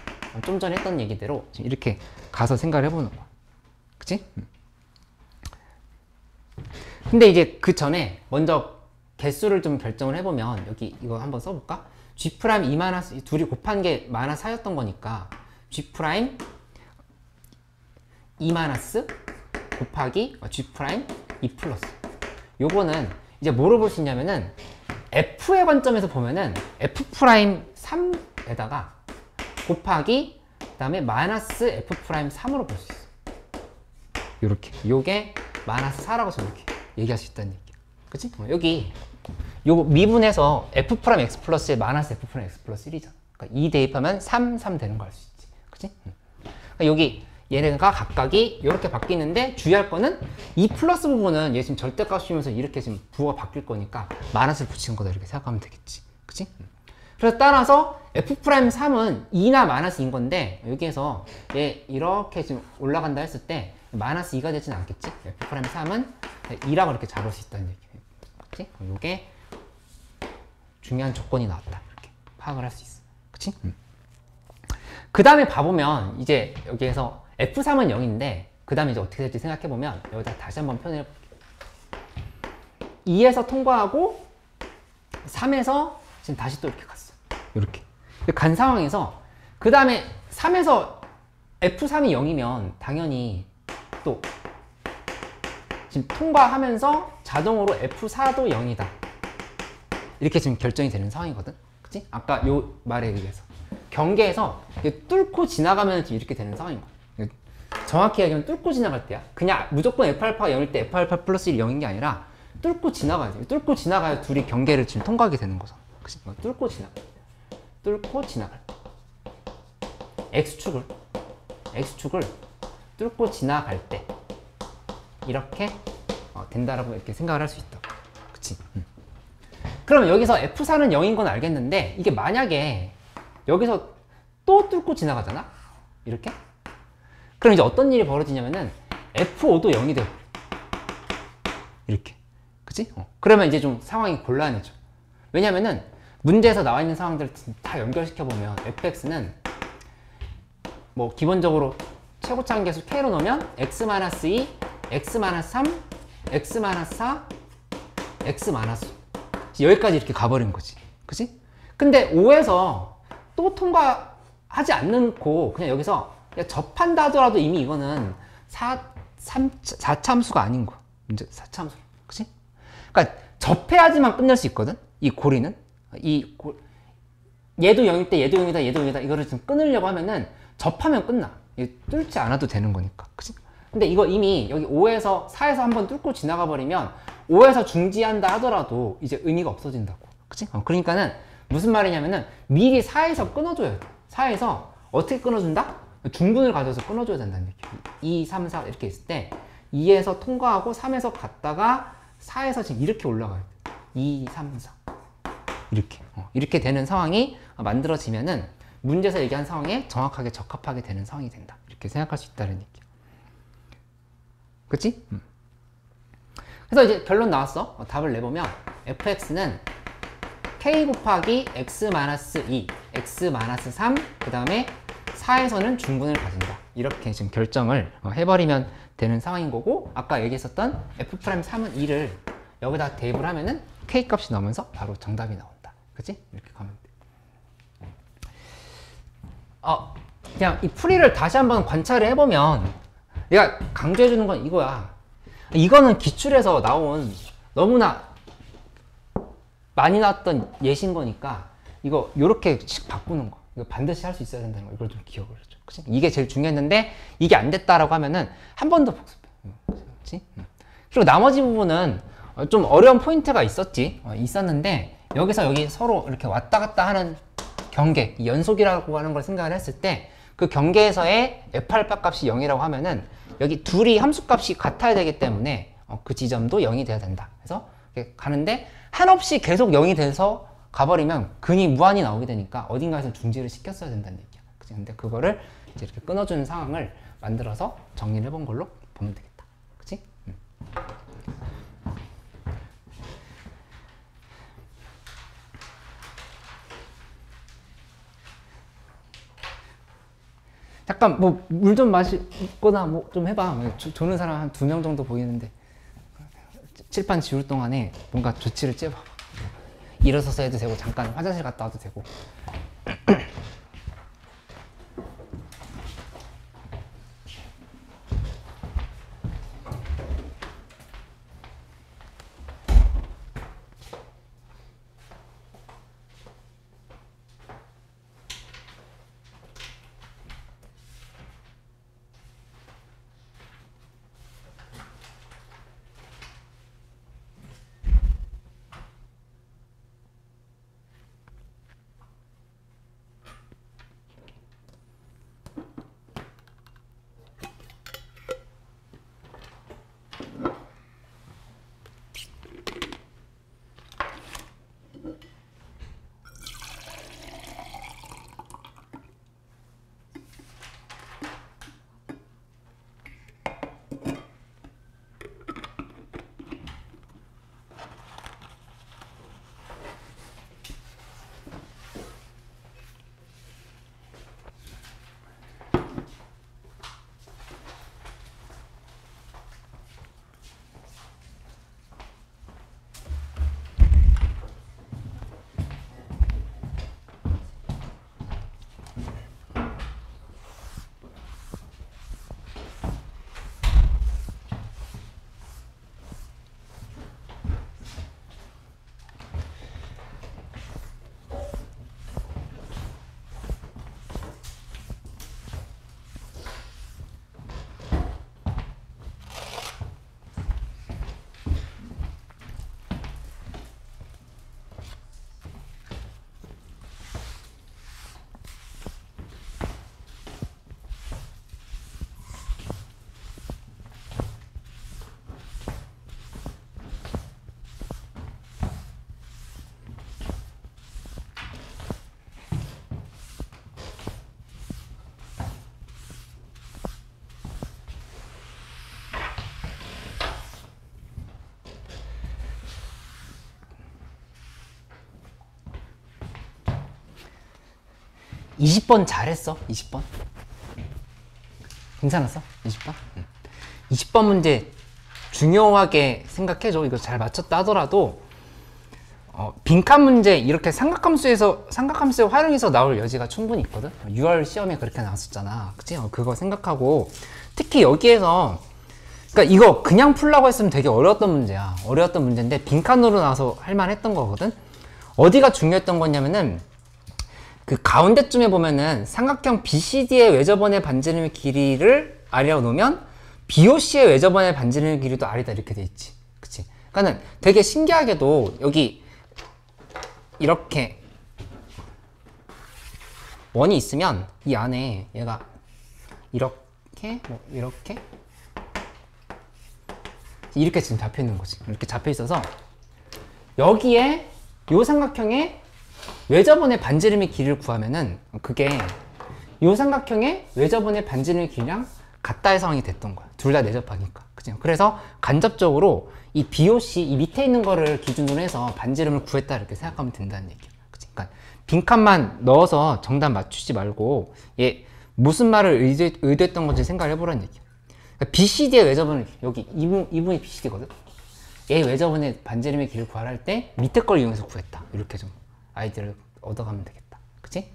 [SPEAKER 1] 좀 전에 했던 얘기대로 지금 이렇게 가서 생각을 해보는 거야. 그치? 근데 이제 그 전에 먼저 개수를 좀 결정을 해보면 여기 이거 한번 써볼까? G' 2 마이너스 둘이 곱한 게 마이너스 4였던 거니까 G' 2 마이너스 곱하기 G' 2 플러스. 요거는 이제 뭐로 볼 수 있냐면은 F의 관점에서 보면은 F'3에다가 곱하기 그 다음에 마이너스 F'3으로 볼 수 있어. 요렇게. 요게 마이너스 4라고 저는 이렇게 얘기할 수 있다는 얘기야. 그치? 여기 요 미분해서 F'X 플러스에 마이너스 F'X 플러스 1이잖아. 그러니까 2 대입하면 3, 3 되는 거 알 수 있지. 그치? 그러니까 여기 얘네가 각각이 이렇게 바뀌는데 주의할 거는 이 플러스 부분은 얘 지금 절대값이면서 이렇게 지금 부호가 바뀔 거니까 마이너스를 붙이는 거다 이렇게 생각하면 되겠지. 그치? 그래서 따라서 F'3은 2나 마이너스 2인 건데 여기에서 얘 이렇게 지금 올라간다 했을 때 마이너스 2가 되진 않겠지? F'3은 2라고 이렇게 잡을 수 있다는 얘기예요. 그치? 이게 중요한 조건이 나왔다. 이렇게 파악을 할 수 있어. 그치? 그 다음에 봐보면 이제 여기에서 F3은 0인데 그 다음에 이제 어떻게 될지 생각해보면 여기다 다시 한번 표현해볼게요. 2에서 통과하고 3에서 지금 다시 또 이렇게 갔어. 이렇게. 간 상황에서 그 다음에 3에서 F3이 0이면 당연히 또 지금 통과하면서 자동으로 F4도 0이다. 이렇게 지금 결정이 되는 상황이거든. 그치? 아까 요 말에 의해서. 경계에서 뚫고 지나가면 지금 이렇게 되는 상황인 거야. 정확히 얘기하면 뚫고 지나갈 때야. 그냥 무조건 F알파가 0일 때 F알파 플러스 1이 0인 게 아니라 뚫고 지나가야 돼. 뚫고 지나가야 둘이 경계를 지금 통과하게 되는 거잖아. 그치? 뚫고 지나갈 때. 뚫고 지나갈 때. X축을 뚫고 지나갈 때 이렇게 된다라고 이렇게 생각을 할 수 있다. 그치? 그러면 여기서 F4는 0인 건 알겠는데 이게 만약에 여기서 또 뚫고 지나가잖아? 이렇게? 그럼 이제 어떤 일이 벌어지냐면은 F5도 0이 돼요. 이렇게. 그치? 그러면 이제 좀 상황이 곤란해져. 왜냐면은 문제에서 나와 있는 상황들을 다 연결시켜보면 fx는 뭐 기본적으로 최고차 함계수 k로 넣으면 x-2, x-3, x-4, x-5 여기까지 이렇게 가버린 거지. 그치? 근데 5에서 또 통과하지 않고 그냥 여기서 그냥 접한다 하더라도 이미 이거는 4참수가 아닌 거야. 문제 4참수. 그치? 그러니까 접해야지만 끝낼 수 있거든? 이 고리는. 얘도 0일 때 얘도 0이다 얘도 0이다 이거를 좀 끊으려고 하면은 접하면 끝나. 뚫지 않아도 되는 거니까. 그치? 근데 이거 이미 여기 5에서 4에서 한번 뚫고 지나가 버리면 5에서 중지한다 하더라도 이제 의미가 없어진다고. 그치? 그러니까는 무슨 말이냐면은 미리 4에서 끊어줘야 돼. 4에서 어떻게 끊어준다? 중분을 가져서 끊어줘야 된다는 얘기야. 2, 3, 4 이렇게 있을 때 2에서 통과하고 3에서 갔다가 4에서 지금 이렇게 올라가야 돼. 2, 3, 4 이렇게 이렇게 되는 상황이 만들어지면은 문제에서 얘기한 상황에 정확하게 적합하게 되는 상황이 된다. 이렇게 생각할 수 있다는 얘기야. 그치? 그래서 이제 결론 나왔어. 답을 내보면 fx는 k 곱하기 x-2, x-3 그 다음에 4에서는 중분을 가진다. 이렇게 지금 결정을 해버리면 되는 상황인 거고 아까 얘기했었던 f'3은 2를 여기다 대입을 하면은 k 값이 나오면서 바로 정답이 나온다. 그치? 이렇게 가면 돼. 그냥 이 풀이를 다시 한번 관찰을 해보면 내가 강조해주는 건 이거야. 이거는 기출에서 나온 너무나 많이 나왔던 예시인 거니까 이거 요렇게씩 바꾸는 거 이거 반드시 할 수 있어야 된다는 거 이걸 좀 기억을 해줘. 그치? 이게 제일 중요했는데 이게 안 됐다라고 하면은 한 번 더 복습해. 그치? 그리고 나머지 부분은 좀 어려운 포인트가 있었는데 여기서 여기 서로 이렇게 왔다 갔다 하는 경계, 연속이라고 하는 걸 생각을 했을 때 그 경계에서의 F알파 값이 0이라고 하면은 여기 둘이 함수값이 같아야 되기 때문에 그 지점도 0이 돼야 된다. 그래서 이렇게 가는데 한없이 계속 0이 돼서 가버리면 근이 무한히 나오게 되니까 어딘가에서 중지를 시켰어야 된다는 얘기야. 그치? 근데 그거를 이제 이렇게 끊어주는 상황을 만들어서 정리를 해본 걸로 보면 되겠다. 그치? 잠깐 뭐 물 좀 마시거나 뭐 좀 해봐. 조는 사람 한 2명 정도 보이는데 칠판 지울 동안에 뭔가 조치를 째봐. 일어서서 해도 되고 잠깐 화장실 갔다 와도 되고. 20번 잘했어. 20번 괜찮았어? 20번? 20번 문제 중요하게 생각해줘. 이거 잘 맞췄다 하더라도 빈칸 문제 이렇게 삼각함수에 활용해서 나올 여지가 충분히 있거든. 6월 시험에 그렇게 나왔었잖아. 그치? 그거 생각하고 특히 여기에서 그러니까 이거 그냥 풀라고 했으면 되게 어려웠던 문제야. 어려웠던 문제인데 빈칸으로 나와서 할만했던 거거든. 어디가 중요했던 거냐면은 그 가운데쯤에 보면은 삼각형 BCD의 외접원의 반지름의 길이를 R이라고 놓으면 BOC의 외접원의 반지름의 길이도 R이다 이렇게 돼 있지. 그치? 그러니까는 되게 신기하게도 여기 이렇게 원이 있으면 이 안에 얘가 이렇게 이렇게 지금 잡혀 있는 거지. 이렇게 잡혀 있어서 여기에 요 삼각형의 외접원의 반지름의 길이를 구하면은 그게 요 삼각형의 외접원의 반지름의 길이랑 같다의 상황이 됐던 거야. 둘 다 내접하니까. 그죠? 그래서 간접적으로 이 BOC 이 밑에 있는 거를 기준으로 해서 반지름을 구했다 이렇게 생각하면 된다는 얘기야. 그치? 그러니까 빈칸만 넣어서 정답 맞추지 말고 얘 무슨 말을 의도했던 건지 생각을 해보라는 얘기야. 그러니까 BCD의 외접원을 여기 이분이 BCD거든. 얘 외접원의 반지름의 길이를 구하라 할 때 밑에 걸 이용해서 구했다. 이렇게 좀 아이디어를 얻어가면 되겠다. 그치?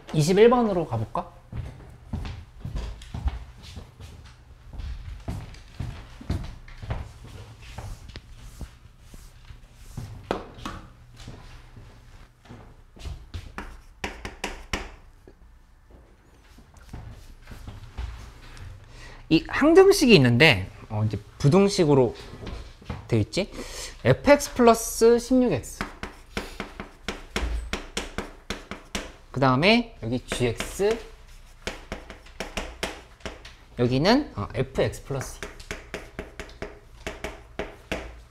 [SPEAKER 1] 21번으로 가볼까? 이 항등식이 있는데 이제 부등식으로 되어 있지. fx 플러스 16x 그 다음에 여기 gx 여기는 fx 플러스 2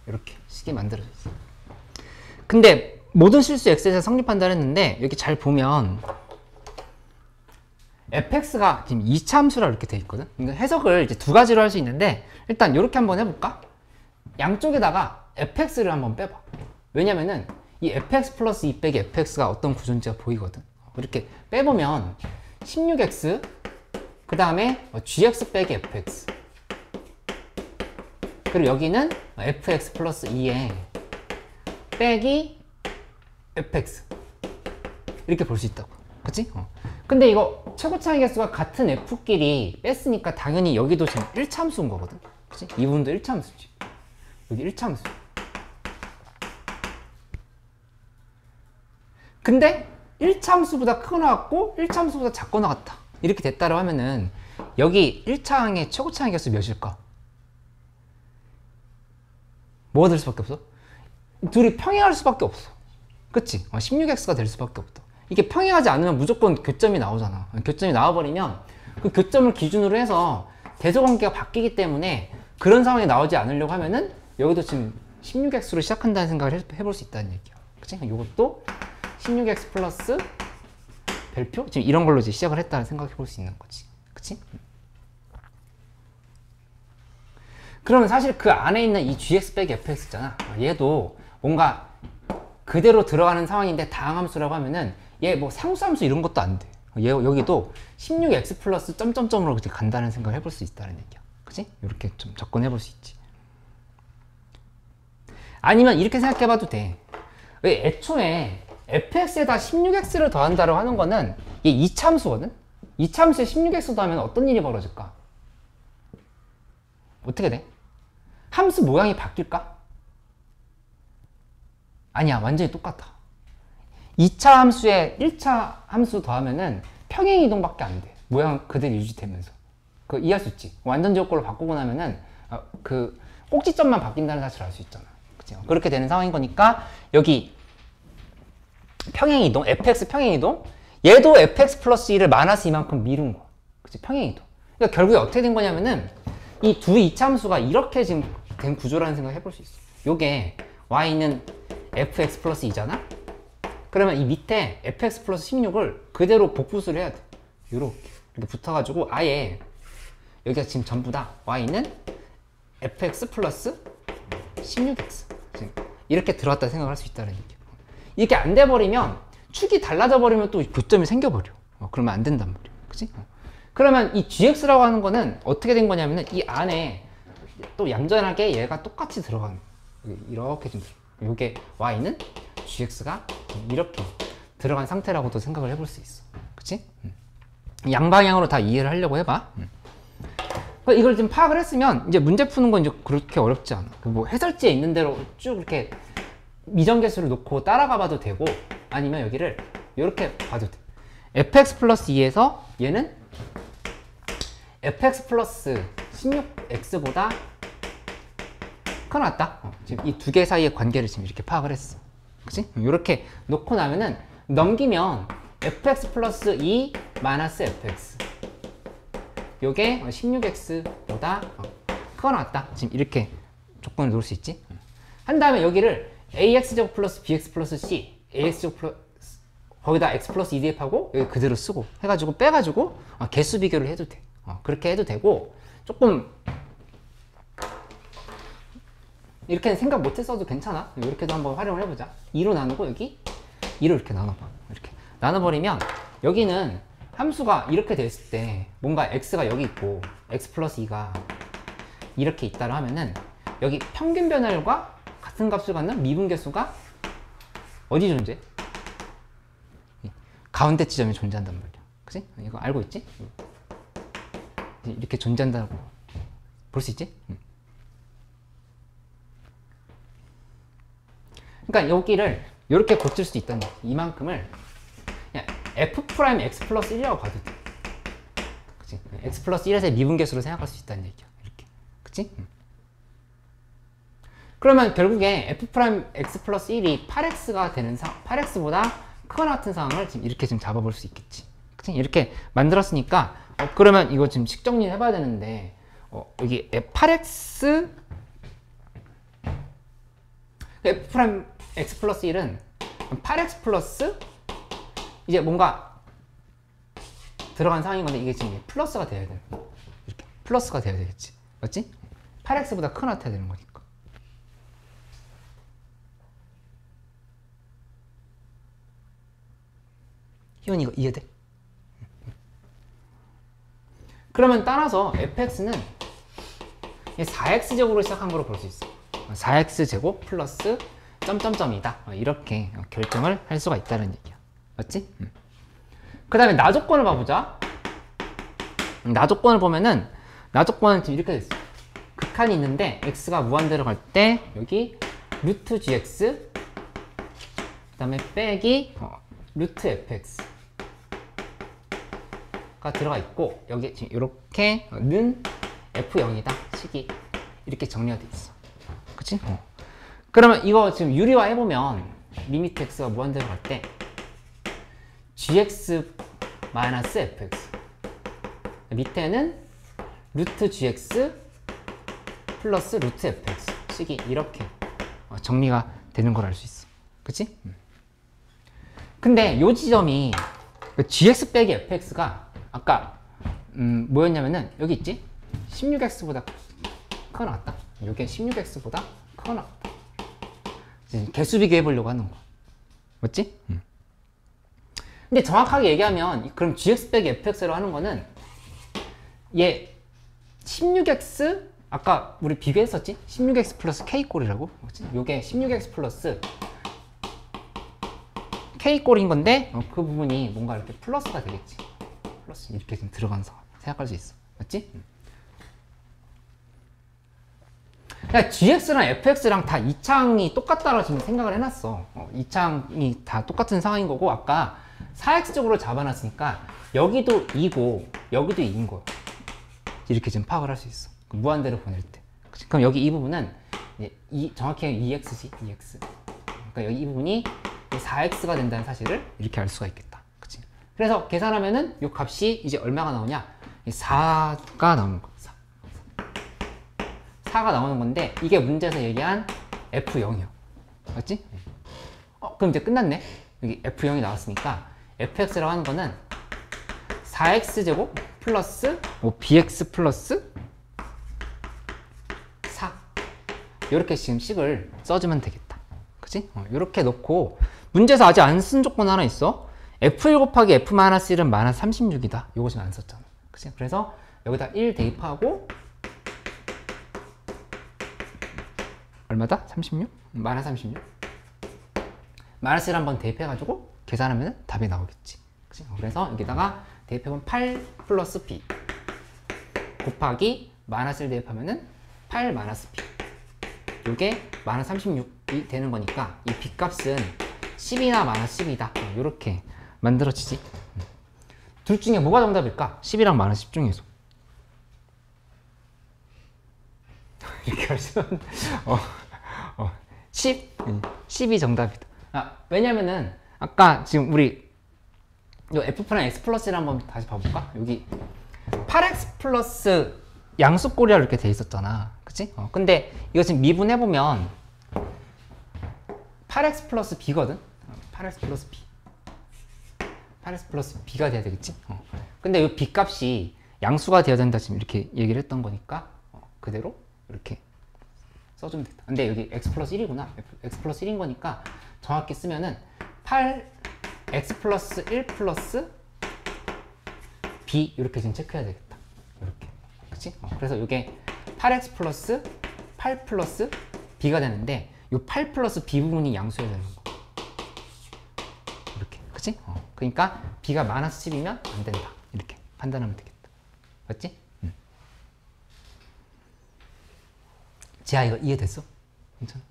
[SPEAKER 1] 이렇게 식이 만들어져 있어. 근데 모든 실수 x에서 성립한다 했는데 여기 잘 보면 fx가 지금 2차 함수라 이렇게 돼 있거든. 그러니까 해석을 이제 두 가지로 할 수 있는데 일단 이렇게 한번 해볼까? 양쪽에다가 fx를 한번 빼봐. 왜냐면은 이 fx 플러스 2 빼기 fx가 어떤 구조인지가 보이거든. 이렇게 빼보면 16x 그 다음에 gx 빼기 fx 그리고 여기는 fx 플러스 2에 빼기 fx 이렇게 볼 수 있다고. 그치? 근데 이거 최고차의 개수가 같은 f끼리 뺐으니까 당연히 여기도 지금 1차 함수인 거거든. 그치? 이 부분도 1차 함수지. 여기 1차 함수. 근데 1차 함수보다 크거 나왔고 1차 함수보다 작거 나왔다. 이렇게 됐다고 하면은 여기 1차항의 최고차의 개수 몇일까? 뭐가 될 수밖에 없어? 둘이 평행할 수밖에 없어. 그치? 16x가 될 수밖에 없다. 이게 평행하지 않으면 무조건 교점이 나오잖아. 교점이 나와버리면 그 교점을 기준으로 해서 대소관계가 바뀌기 때문에 그런 상황이 나오지 않으려고 하면은 여기도 지금 16x로 시작한다는 생각을 해볼 수 있다는 얘기야. 그치? 이것도 16x 플러스 별표? 지금 이런 걸로 이제 시작을 했다는 생각해 볼 수 있는 거지. 그치? 그러면 사실 그 안에 있는 이 gx 빼기 fx 있잖아. 얘도 뭔가 그대로 들어가는 상황인데 다항함수라고 하면은 얘 뭐 상수함수 이런 것도 안 돼. 얘 여기도 16x 플러스 점점점으로 간다는 생각을 해볼 수 있다는 얘기야. 그치? 이렇게 좀 접근해 볼 수 있지. 아니면 이렇게 생각해 봐도 돼. 왜 애초에 fx에다 16x를 더한다고 하는 거는 얘 2차 함수거든? 2차 함수에 16x 더하면 어떤 일이 벌어질까? 어떻게 돼? 함수 모양이 바뀔까? 아니야, 완전히 똑같아. 2차 함수에 1차 함수 더하면은 평행 이동밖에 안 돼. 모양 그대로 유지되면서. 그거 이해할 수 있지? 완전 제곱꼴로 바꾸고 나면은 그 꼭지점만 바뀐다는 사실을 알 수 있잖아. 그치? 그렇게 되는 상황인 거니까 여기 평행 이동, fx 평행 이동, 얘도 fx 플러스 2를 마이너스 이만큼 미룬 거야. 그치? 평행 이동. 그러니까 결국에 어떻게 된 거냐면은 이 두 2차 함수가 이렇게 지금 된 구조라는 생각을 해볼 수 있어. 요게 y는 fx 플러스 2잖아? 그러면 이 밑에 fx 플러스 16을 그대로 복붙을 해야 돼. 이렇게 붙어가지고 아예 여기가 지금 전부 다 y는 fx 플러스 16x 이렇게 들어갔다 생각할 수 있다는 얘기야. 이렇게 안 돼버리면 축이 달라져 버리면 또 교점이 생겨버려. 그러면 안 된단 말이야. 그치? 그러면 이 gx라고 하는 거는 어떻게 된 거냐면은 이 안에 또 얌전하게 얘가 똑같이 들어가는 거야. 이렇게 좀 들어. 이게 y는 gx가 이렇게 들어간 상태라고도 생각을 해볼 수 있어. 그치? 양방향으로 다 이해를 하려고 해봐. 이걸 좀 파악을 했으면 이제 문제 푸는 건 이제 그렇게 어렵지 않아. 뭐 해설지에 있는 대로 쭉 이렇게 미정계수를 놓고 따라가 봐도 되고, 아니면 여기를 이렇게 봐도 돼. fx 플러스 2에서 얘는 fx 플러스 16x보다 커놨다. 지금 이 두 개 사이의 관계를 지금 이렇게 파악을 했어. 그치? 이렇게 놓고 나면은 넘기면 fx 플러스 2 마이너스 fx 요게 16x보다 커놨다. 지금 이렇게 조건을 놓을 수 있지. 한 다음에 여기를 ax제곱 플러스 bx 플러스 c ax제곱 플러스 거기다 x 플러스 2df하고 여기 그대로 쓰고 해가지고 빼가지고 개수 비교를 해도 돼. 그렇게 해도 되고, 조금 이렇게는 생각 못했어도 괜찮아. 이렇게도 한번 활용을 해보자. 2로 나누고 여기 2로 이렇게 나눠봐. 이렇게 나눠버리면 여기는 함수가 이렇게 됐을 때 뭔가 x가 여기 있고 x 플러스 2가 이렇게 있다고 하면은 여기 평균 변화율과 같은 값을 갖는 미분계수가 어디 존재? 가운데 지점에 존재한단 말이야. 그치? 이거 알고 있지? 이렇게 존재한다고 볼 수 있지? 그러니까 여기를 이렇게 고칠 수 있다는 거야. 이만큼을 그냥 f 프라임 x 플러스 1이라고 봐도 돼. 그치? x 플러스 1에서의 미분계수로 생각할 수 있다는 얘기야. 이렇게. 그치? 그러면 결국에 f 프라임 x 플러스 1이 8x가 되는 8x보다 크거나 같은 상황을 지금 이렇게 좀 잡아볼 수 있겠지. 그치? 이렇게 만들었으니까 그러면 이거 지금 식 정리를 해봐야 되는데 여기 8x f 프라임 x 플러스 1은 8x 플러스 이제 뭔가 들어간 상황인 건데 이게 지금 플러스가 돼야 돼. 이렇게 플러스가 돼야 되겠지. 맞지? 8x보다 크거나 같아야 되는 거니까. 희원이 이거 이해돼? 그러면 따라서 fx는 4x제곱으로 시작한 거로 볼 수 있어. 4x제곱 플러스 점점점이다. 이렇게 결정을 할 수가 있다는 얘기야. 맞지? 그 다음에 나조건을 봐보자. 나조건을 보면은 나조건은 지금 이렇게 됐어. 극한이 있는데 x가 무한대로 갈 때 여기 루트 gx 그 다음에 빼기 루트 fx 가 들어가 있고, 여기 지금 이렇게는 f0이다 식이 이렇게 정리가 돼 있어. 그치? 그러면 이거 지금 유리화 해보면 리미트 x가 무한대로 갈 때 gx 마이너스 fx 밑에는 루트 gx 플러스 루트 fx 식이 이렇게 정리가 되는 걸 알 수 있어. 그치? 근데 요 지점이 gx 빼기 fx가 아까 뭐였냐면은 여기 있지? 16x보다 커 나왔다. 이게 16x보다 커 나왔다. 개수 비교해 보려고 하는 거. 맞지? 근데 정확하게 얘기하면 그럼 gx 빼기 fx로 하는 거는 얘 16x 아까 우리 비교했었지? 16x 플러스 k꼴이라고. 요게 16x 플러스 k꼴인 건데 그 부분이 뭔가 이렇게 플러스가 되겠지. 플러스 이렇게 지금 들어간 상황 생각할 수 있어. 맞지? 그러니까 gx랑 fx랑 다 이창이 똑같다라고 지금 생각을 해놨어. 이창이 다 똑같은 상황인 거고, 아까 4x쪽으로 잡아놨으니까 여기도 2고 여기도 2인 거야. 이렇게 지금 파악을 할 수 있어. 무한대로 보낼 때. 그럼 여기 이 부분은 정확히 2x지, 2x. 그러니까 여기 이 부분이 4x가 된다는 사실을 이렇게 알 수가 있겠다. 그치? 그래서 계산하면은 이 값이 이제 얼마가 나오냐? 4가 나오는 거야. 4가 나오는 건데 이게 문제에서 얘기한 f0이야. 맞지? 그럼 이제 끝났네. 여기 f0이 나왔으니까 fx라고 하는 거는 4x제곱 플러스 bx 플러스 4 이렇게 지금 식을 써주면 되겠다. 그치? 이렇게 놓고 문제에서 아직 안 쓴 조건 하나 있어. F1 곱하기 F-1은 마이너스 36이다. 요거 지금 안 썼잖아. 그치? 그래서 여기다 1 대입하고 얼마다? 36? 마이너스 36? 마이너스 1 한번 대입해가지고 계산하면 답이 나오겠지. 그치? 그래서 여기다가 대입해보면 8 플러스 B 곱하기 마이너스 1 대입하면은 8 마이너스 B. 요게 마이너스 36이 되는 거니까 이 B 값은 10이나 마이너스 10이다. 요렇게 만들어지지. 둘 중에 뭐가 정답일까? 10이랑 마이너스 10 중에서. 이렇게 하시면 10이 정답이다. 왜냐면은 아까 지금 우리 요 F 프라임 X 플러스를 한번 다시 봐볼까? 여기 8X 플러스 양수꼴이라 이렇게 돼 있었잖아. 그치? 근데 이거 지금 미분해보면 8X 플러스 B거든? 8X 플러스 B. 8X 플러스 B가 돼야 되겠지? 근데 이 B 값이 양수가 되어야 된다 지금 이렇게 얘기를 했던 거니까 그대로 이렇게 써주면 됐다. 근데 여기 X 플러스 1이구나. X 플러스 1인 거니까 정확히 쓰면은 8X 플러스 1 플러스 B 이렇게 지금 체크해야 되겠다. 이렇게. 그치? 그래서 이게 8X 플러스 8 플러스 B가 되는데 이 8 플러스 B 부분이 양수여야 되는 거. 이렇게. 그치? 그러니까 B가 마이너스 10이면 안 된다. 이렇게 판단하면 되겠다. 맞지? 지아 이거 이해됐어? 괜찮아?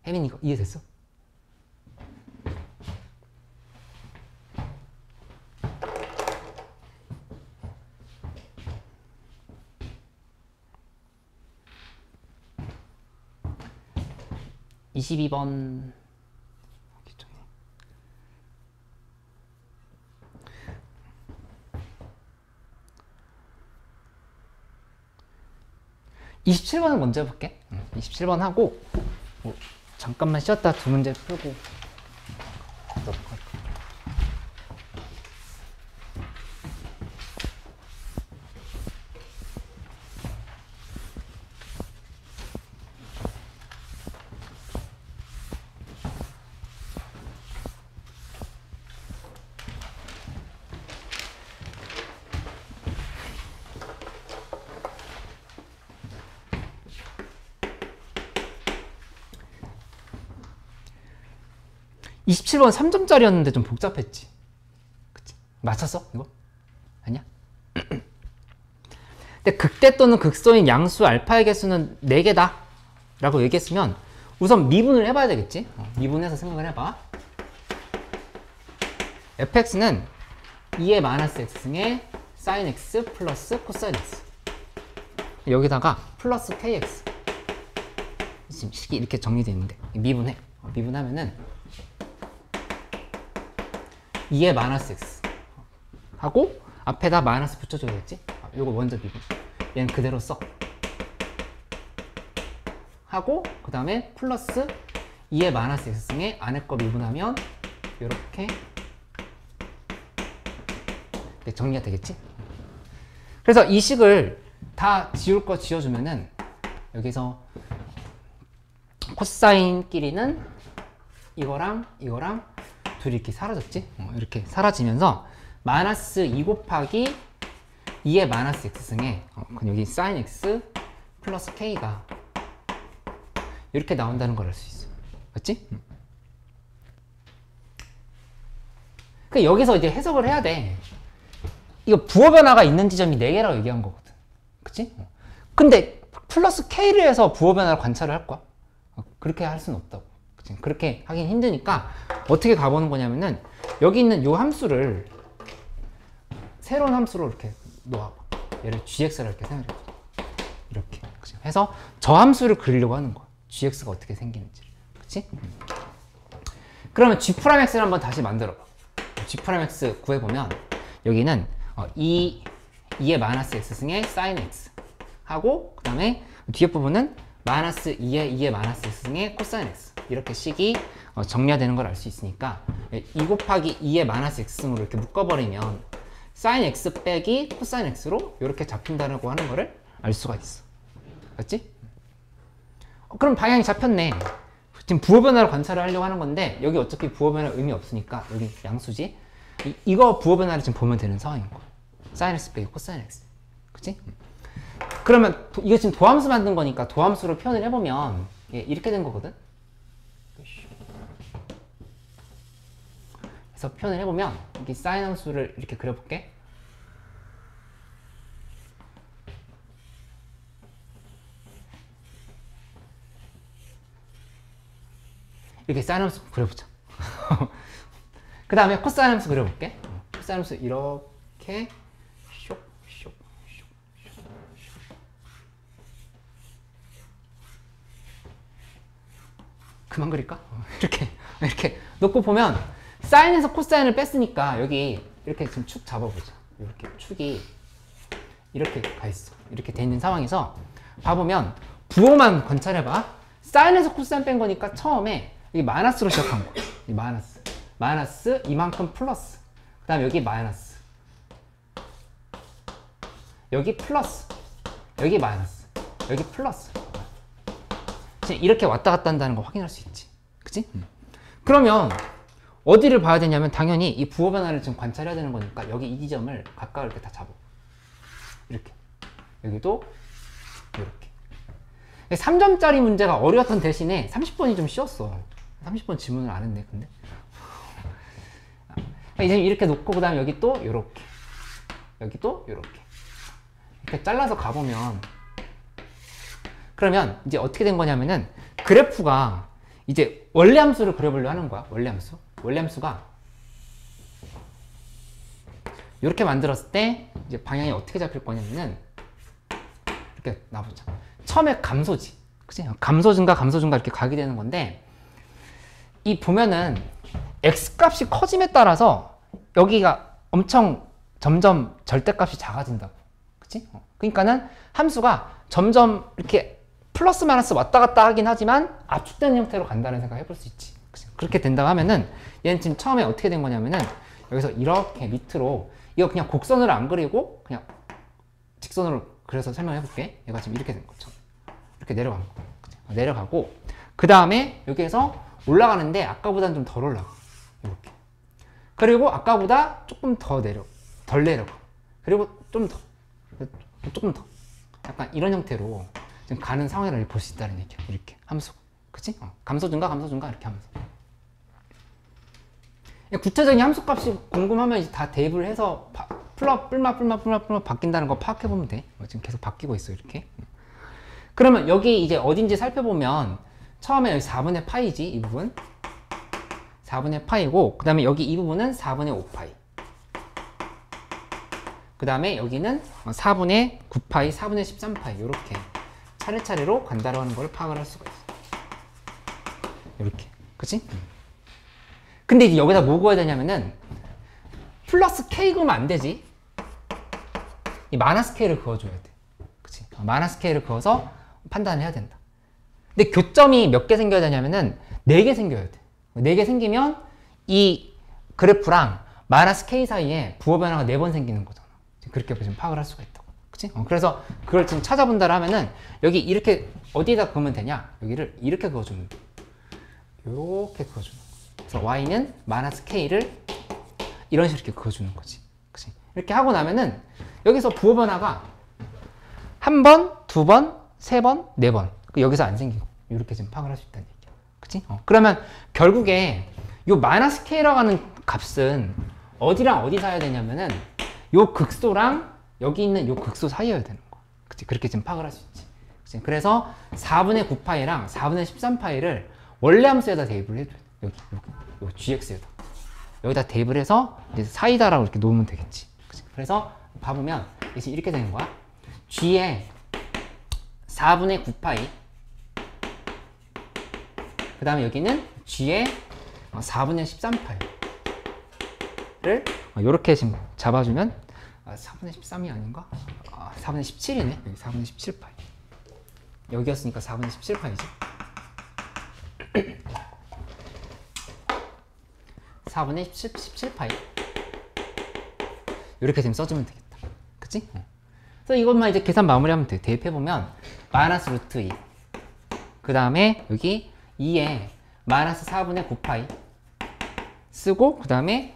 [SPEAKER 1] 혜민 이거 이해됐어? (22번) 27번은 먼저 해볼게. 27번 하고 잠깐만 쉬었다 두 문제 풀고 하도록 할까. (27번) 3점짜리였는데 좀 복잡했지. 그치? 맞췄어? 이거? 아니야? 근데 극대 또는 극소인 양수 알파의 개수는 4개다 라고 얘기했으면 우선 미분을 해봐야 되겠지. 미분해서 생각을 해봐. fx는 2의 마이너스 x승의 sin x 플러스 코사인 x, 여기다가 플러스 kx. 지금 식이 이렇게 정리되어 있는데 미분해. 미분하면은 2의 마이너스 x 하고 앞에다 마이너스 붙여줘야겠지? 요거 먼저 미분. 얘는 그대로 써. 하고 그 다음에 플러스 2의 마이너스 x승에 안에 거 미분하면 요렇게 정리가 되겠지? 그래서 이 식을 다 지울 거 지워주면은 여기서 코사인끼리는 이거랑 이거랑 둘이 이렇게 사라졌지? 이렇게 사라지면서 마이너스 2 곱하기 2의 마이너스 x승에 여기 sin x 플러스 k가 이렇게 나온다는 걸 알 수 있어. 맞지? 그 여기서 이제 해석을 해야 돼. 이거 부호 변화가 있는 지점이 4개라고 얘기한 거거든. 그치? 근데 플러스 k를 해서 부호 변화를 관찰을 할 거야. 그렇게 할 수는 없다고. 그치? 그렇게 하긴 힘드니까 어떻게 가보는 거냐면은 여기 있는 이 함수를 새로운 함수로 이렇게 놓아봐. 얘를 gx라 이렇게 생각해봐. 이렇게. 그치? 해서 저 함수를 그리려고 하는 거야. gx가 어떻게 생기는지를. 그치? 그러면 g'x를 한번 다시 만들어봐. g'x 구해보면 여기는 2의 마이너스 x승의 sin x 하고 그 다음에 뒤에 부분은 마이너스 2의 마이너스 x승의 코사인 x, 이렇게 식이 정리가 되는 걸 알 수 있으니까 2 곱하기 2의 마이너스 x승으로 이렇게 묶어버리면 sin x 빼기 코사인 x로 이렇게 잡힌다고 하는 거를 알 수가 있어. 맞지? 그럼 방향이 잡혔네. 지금 부호 변화를 관찰을 하려고 하는 건데 여기 어차피 부호 변화 의미 없으니까 여기 양수지. 이거 부호 변화를 지금 보면 되는 상황인 거야. 사인 x 빼기 코사인 x. 그치? 그러면 이거 지금 도함수 만든 거니까 도함수로 표현을 해보면 이렇게 된 거거든. 그래서 표현을 해보면 여기 사인 함수를 이렇게 그려볼게. 이렇게 사인 함수 그려보자. 그 다음에 코사인 함수 그려볼게. 코사인 함수 이렇게 쇽, 쇽, 쇽, 쇽, 쇽. 그만 그릴까? 이렇게 놓고 보면 사인에서 코사인을 뺐으니까 여기 이렇게 지금 축 잡아보자. 이렇게 축이 이렇게 가 있어. 이렇게 돼 있는 상황에서 봐보면 부호만 관찰해봐. 사인에서 코사인 뺀 거니까 처음에 여기 마이너스로 시작한 거야. 이 마이너스 이만큼 플러스. 그 다음에 여기 마이너스. 여기 플러스. 여기 마이너스. 여기 플러스. 이렇게 왔다 갔다 한다는 거 확인할 수 있지. 그치? 그러면 어디를 봐야 되냐면 당연히 이 부호 변화를 지금 관찰해야 되는 거니까 여기 이 지점을 각각 이렇게 다 잡아. 이렇게. 여기도 이렇게. 3점짜리 문제가 어려웠던 대신에 30번이 좀 쉬웠어. 30번 지문을 안 했네, 근데. 이제 이렇게 놓고, 그 다음에 여기 또 요렇게. 여기도 요렇게. 이렇게 잘라서 가보면. 그러면 이제 어떻게 된 거냐면은 그래프가 이제 원래 함수를 그려보려 하는 거야. 원래 함수. 원래 함수가 이렇게 만들었을 때 이제 방향이 어떻게 잡힐 거냐면은 이렇게 놔보자. 처음에 감소지. 그치? 감소 증가 이렇게 가게 되는 건데 이 보면은 x 값이 커짐에 따라서 여기가 엄청 점점 절대값이 작아진다고. 그치? 그러니까는 함수가 점점 이렇게 플러스 마이너스 왔다 갔다 하긴 하지만 압축된 형태로 간다는 생각 해볼 수 있지. 그치? 그렇게 된다고 하면은 얘는 지금 처음에 어떻게 된 거냐면은 여기서 이렇게 밑으로 이거 그냥 곡선으로 안 그리고 그냥 직선으로 그려서 설명해 볼게. 얘가 지금 이렇게 된 거죠. 이렇게 내려가는 거. 내려가고 그 다음에 여기에서 올라가는데 아까보다는 좀 덜 올라가. 이렇게. 그리고 아까보다 조금 덜 내려가. 그리고 좀 더. 조금 더. 약간 이런 형태로 지금 가는 상황을 볼 수 있다는 얘기야. 이렇게 함수. 그치? 감소 증가 이렇게 하면서. 구체적인 함수 값이 궁금하면 이제 다 대입을 해서 뿔마 바뀐다는 거 파악해 보면 돼. 지금 계속 바뀌고 있어, 이렇게. 그러면 여기 이제 어딘지 살펴보면 처음에 여기 4분의 파이지, 이 부분. 4분의 파이고, 그 다음에 여기 이 부분은 4분의 5파이. 그 다음에 여기는 4분의 9파이, 4분의 13파이. 이렇게 차례차례로 간다고 하는 걸 파악을 할 수가 있어. 이렇게. 그치? 근데 이제 여기다 뭐 구해야 되냐면은 플러스 K 그으면 안 되지. 이 마이너스 K를 그어줘야 돼. 그치? 마이너스 K를 그어서 판단을 해야 된다. 근데 교점이 몇 개 생겨야 되냐면은 4개 생겨야 돼. 4개 생기면 이 그래프랑 마이너스 K 사이에 부호 변화가 4번 생기는 거잖아. 그렇게 지금 파악을 할 수가 있다고. 그치? 그래서 그걸 지금 찾아본다 하면은 여기 이렇게 어디에다 그으면 되냐? 여기를 이렇게 그어주면 돼. 이렇게 그어주는 거. 그래서 y는 마이너스 k를 이런 식으로 이렇게 그어주는 거지. 그치? 이렇게 하고 나면은 여기서 부호 변화가 한 번, 두 번, 세 번, 네 번. 여기서 안 생기고 이렇게 지금 파악을 할 수 있다는 얘기야. 그치? 그러면 결국에 요 마이너스 k라고 하는 값은 어디랑 어디 사이에 되냐면은 요 극소랑 여기 있는 요 극소 사이여야 되는 거야. 그치? 그렇게 지금 파악을 할 수 있지. 그치? 그래서 4분의 9파이랑 4분의 13파이를 원래 함수에다 대입을 해줘. 여기 gx에다. 여기다 대입을 해서 이제 사이다라고 이렇게 놓으면 되겠지. 그치? 그래서 봐보면 이제 이렇게 되는 거야. g에 4분의 9파이. 그 다음에 여기는 g에 4분의 13파이를 이렇게 지금 잡아주면 4분의 13이 아닌가? 4분의 17이네. 여기 4분의 17파이. 여기였으니까 4분의 17파이지. 4분의 17파이. 이렇게 지금 써주면 되겠다. 그치? 그래서 이것만 이제 계산 마무리하면 돼. 대입해보면 마이너스 루트 2 그 다음에 여기 2에 마이너스 4분의 9파이 쓰고, 그 다음에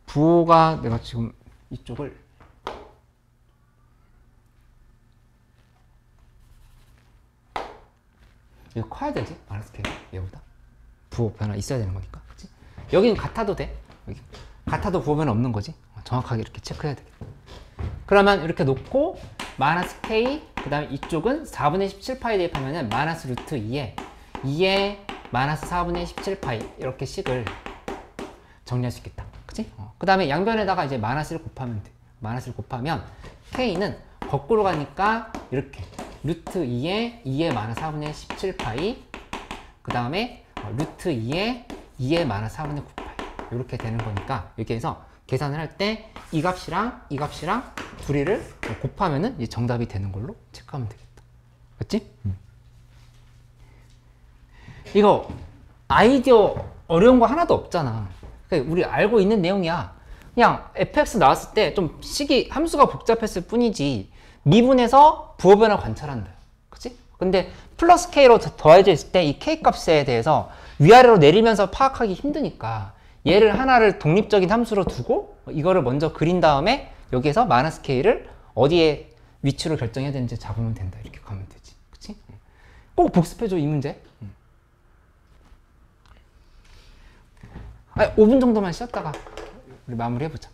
[SPEAKER 1] 부호가 내가 지금 이쪽을 이거 커야 되지? 마이너스 K 얘보다 부호 변화 있어야 되는 거니까, 그치? 여기는 같아도 돼. 여기 같아도 부호 변화 없는 거지. 정확하게 이렇게 체크해야 되겠다. 그러면 이렇게 놓고 마이너스 K, 그 다음에 이쪽은 4분의 17파이 대입하면은 마이너스 루트 2에 마이너스 4분의 17파이 이렇게 식을 정리할 수 있겠다. 그치? 그 다음에 양변에다가 이제 마이너스를 곱하면 돼. 마이너스를 곱하면 K는 거꾸로 가니까 이렇게 루트 2에 마이너스 4분의 17파이, 그 다음에 루트 2에 마이너스 4분의 9파이 이렇게 되는 거니까, 여기에서 계산을 할 때 이 값이랑 이 값이랑 둘이를 곱하면은 이제 정답이 되는 걸로 체크하면 되겠다. 맞지? 이거 아이디어 어려운 거 하나도 없잖아. 우리 알고 있는 내용이야. 그냥 fx 나왔을 때 좀 식이 함수가 복잡했을 뿐이지 미분에서 부호 변화 관찰한다. 그치? 근데 플러스 k로 더해져 있을 때 이 k 값에 대해서 위아래로 내리면서 파악하기 힘드니까 얘를 하나를 독립적인 함수로 두고 이거를 먼저 그린 다음에 여기에서 마이너스 k를 어디에 위치로 결정해야 되는지 잡으면 된다. 이렇게 가면 되지. 그치? 꼭 복습해줘, 이 문제. 5분 정도만 쉬었다가 우리 마무리 해보자.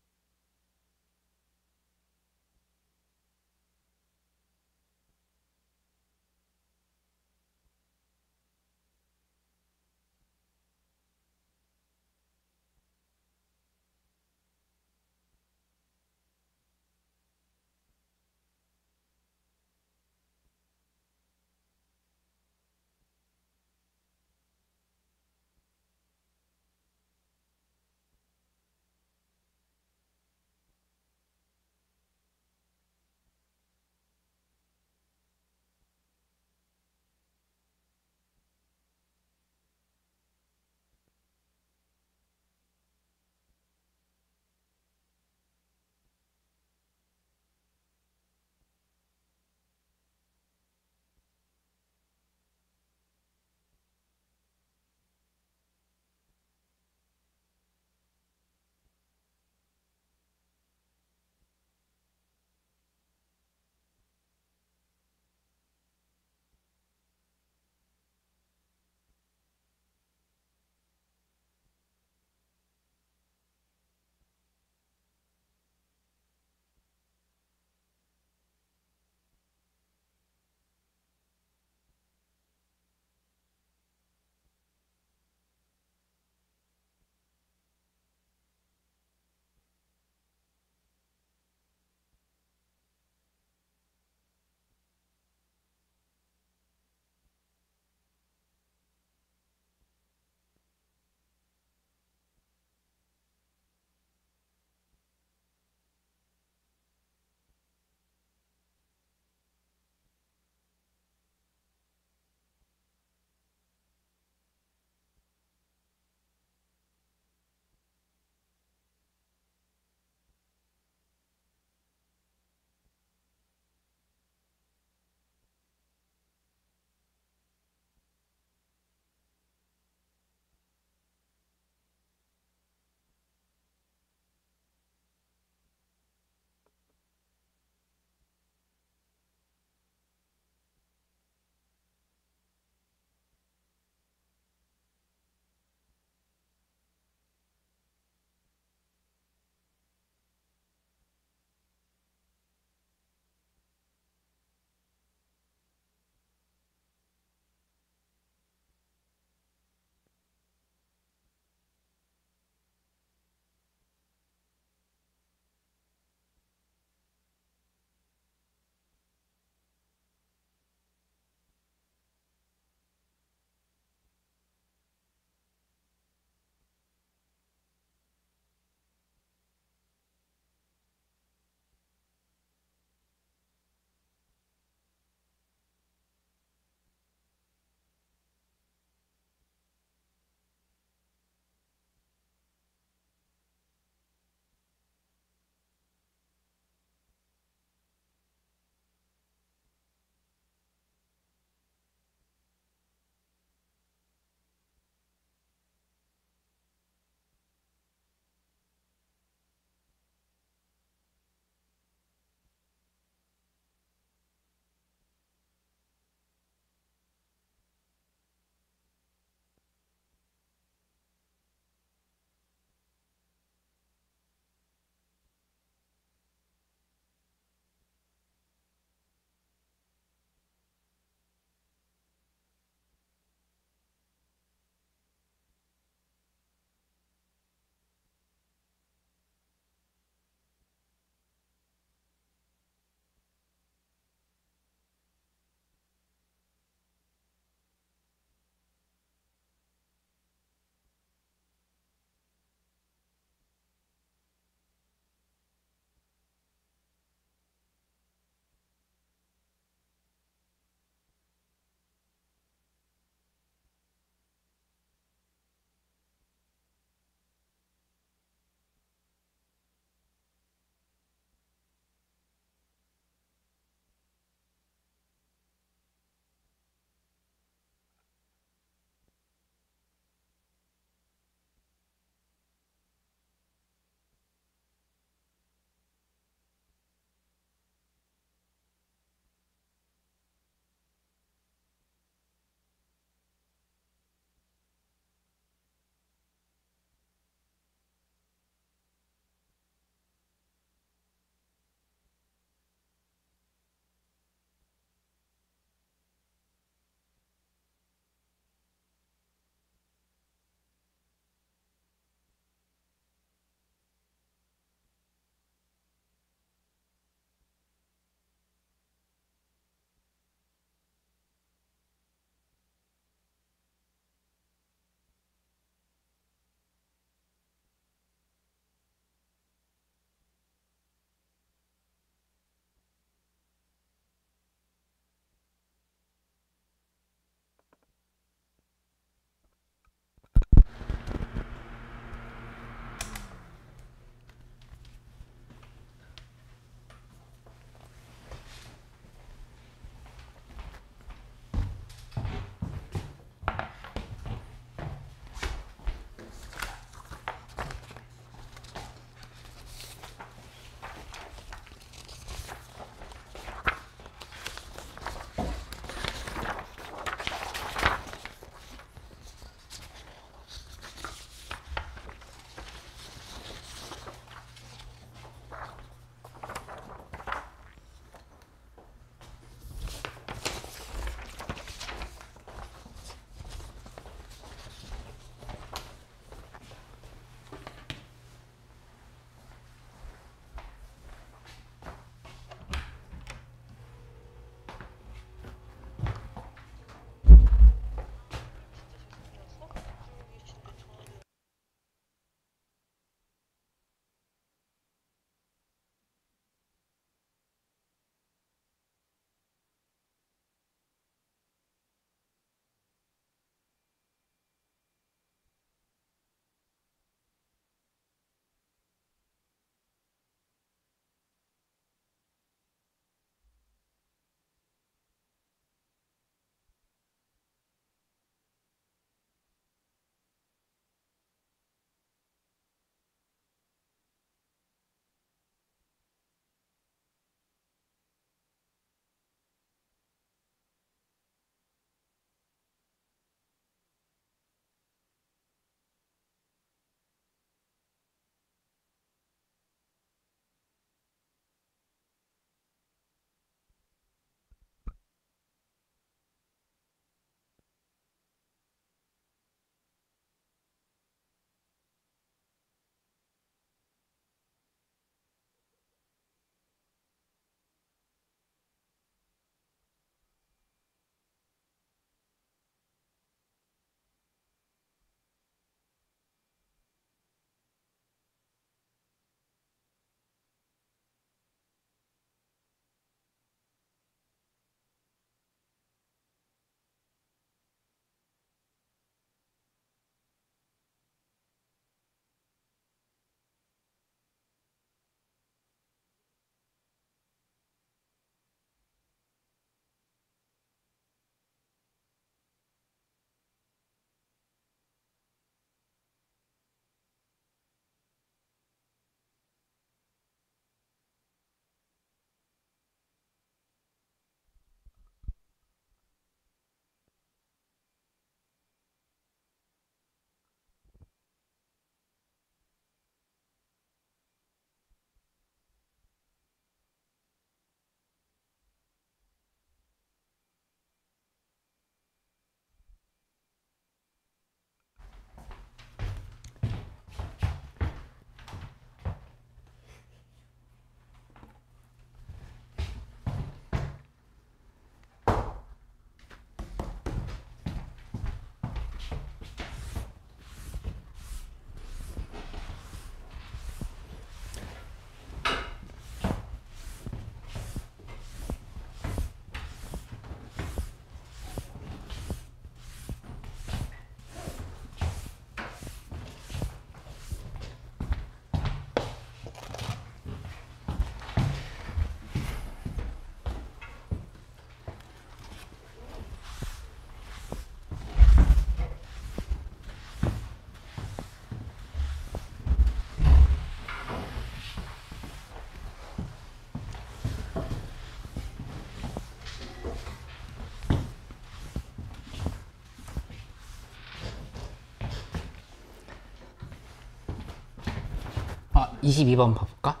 [SPEAKER 1] 22번 봐볼까?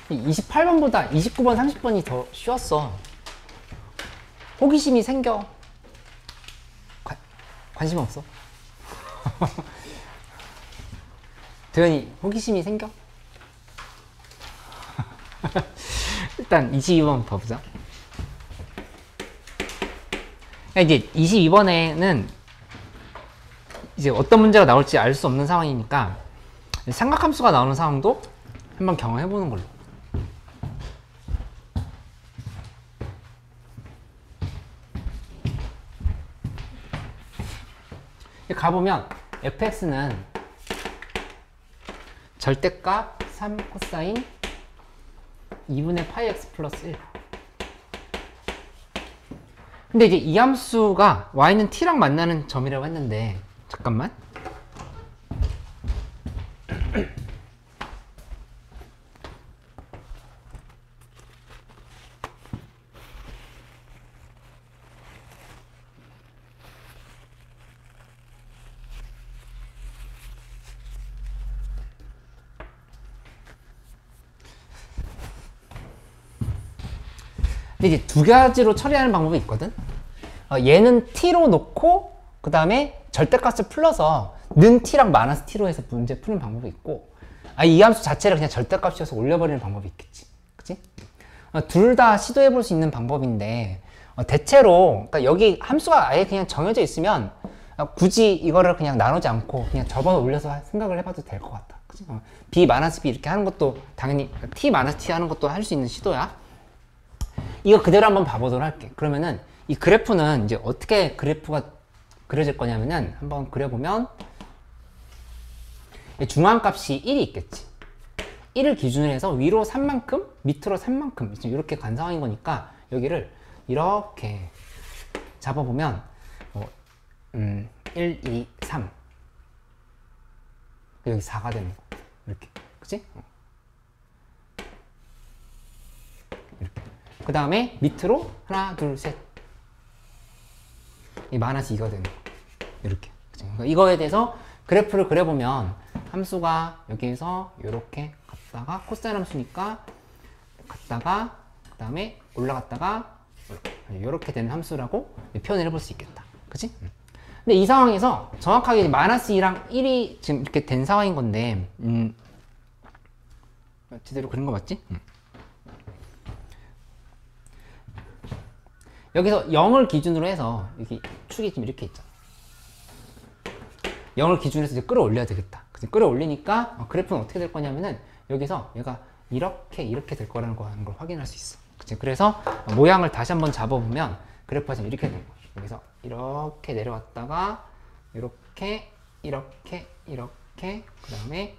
[SPEAKER 1] 28번보다 29번, 30번이 더 쉬웠어. 호기심이 생겨. 관심 없어? 도현이 호기심이 생겨? 일단 22번 봐보자. 이제 22번에는 이제 어떤 문제가 나올지 알 수 없는 상황이니까 삼각함수가 나오는 상황도 한번 경험해 보는 걸로. 가보면 fx는 절대값 3 코사인 2분의 파이 x 플러스 1. 근데 이제 이 함수가 y는 t랑 만나는 점이라고 했는데, 잠깐만. 근데 이제 두 가지로 처리하는 방법이 있거든. 얘는 t로 놓고 그 다음에 절대값을 풀러서 는 t랑 마이너스 t로 해서 문제 푸는 방법이 있고, 이 함수 자체를 그냥 절대값이어서 올려버리는 방법이 있겠지. 그치? 둘 다 시도해 볼 수 있는 방법인데, 대체로 그러니까 여기 함수가 아예 그냥 정해져 있으면 굳이 이거를 그냥 나누지 않고 그냥 접어 올려서 생각을 해봐도 될 것 같다. 그치? b 마이너스 b 이렇게 하는 것도 당연히 t 마이너스 t 하는 것도 할 수 있는 시도야. 이거 그대로 한번 봐보도록 할게. 그러면은 이 그래프는 이제 어떻게 그래프가 그려질 거냐면은 한번 그려보면 중앙값이 1이 있겠지. 1을 기준으로 해서 위로 3만큼, 밑으로 3만큼 이렇게 간 상황인 거니까 여기를 이렇게 잡아보면 1, 2, 3 여기 4가 되는 거. 이렇게. 그치? 이렇게. 그 다음에 밑으로 하나, 둘, 셋. 이 마이너스 2가 되는 거. 이렇게. 그러니까 이거에 대해서 그래프를 그려보면 함수가 여기에서 이렇게 갔다가 코사인 함수니까 갔다가 그 다음에 올라갔다가 이렇게 되는 함수라고 표현을 해볼 수 있겠다. 그치? 근데 이 상황에서 정확하게 마이너스 2랑 1이 지금 이렇게 된 상황인 건데 제대로 그린 거 맞지? 여기서 0을 기준으로 해서 여기 축이 지금 이렇게 있잖아. 0을 기준으로 해서 이제 끌어올려야 되겠다. 그래서 끌어올리니까 그래프는 어떻게 될 거냐면은 여기서 얘가 이렇게 될 거라는 걸 확인할 수 있어. 그치? 그래서 모양을 다시 한번 잡아보면 그래프가 지금 이렇게 되는 거야. 여기서 이렇게 내려왔다가 이렇게 그 다음에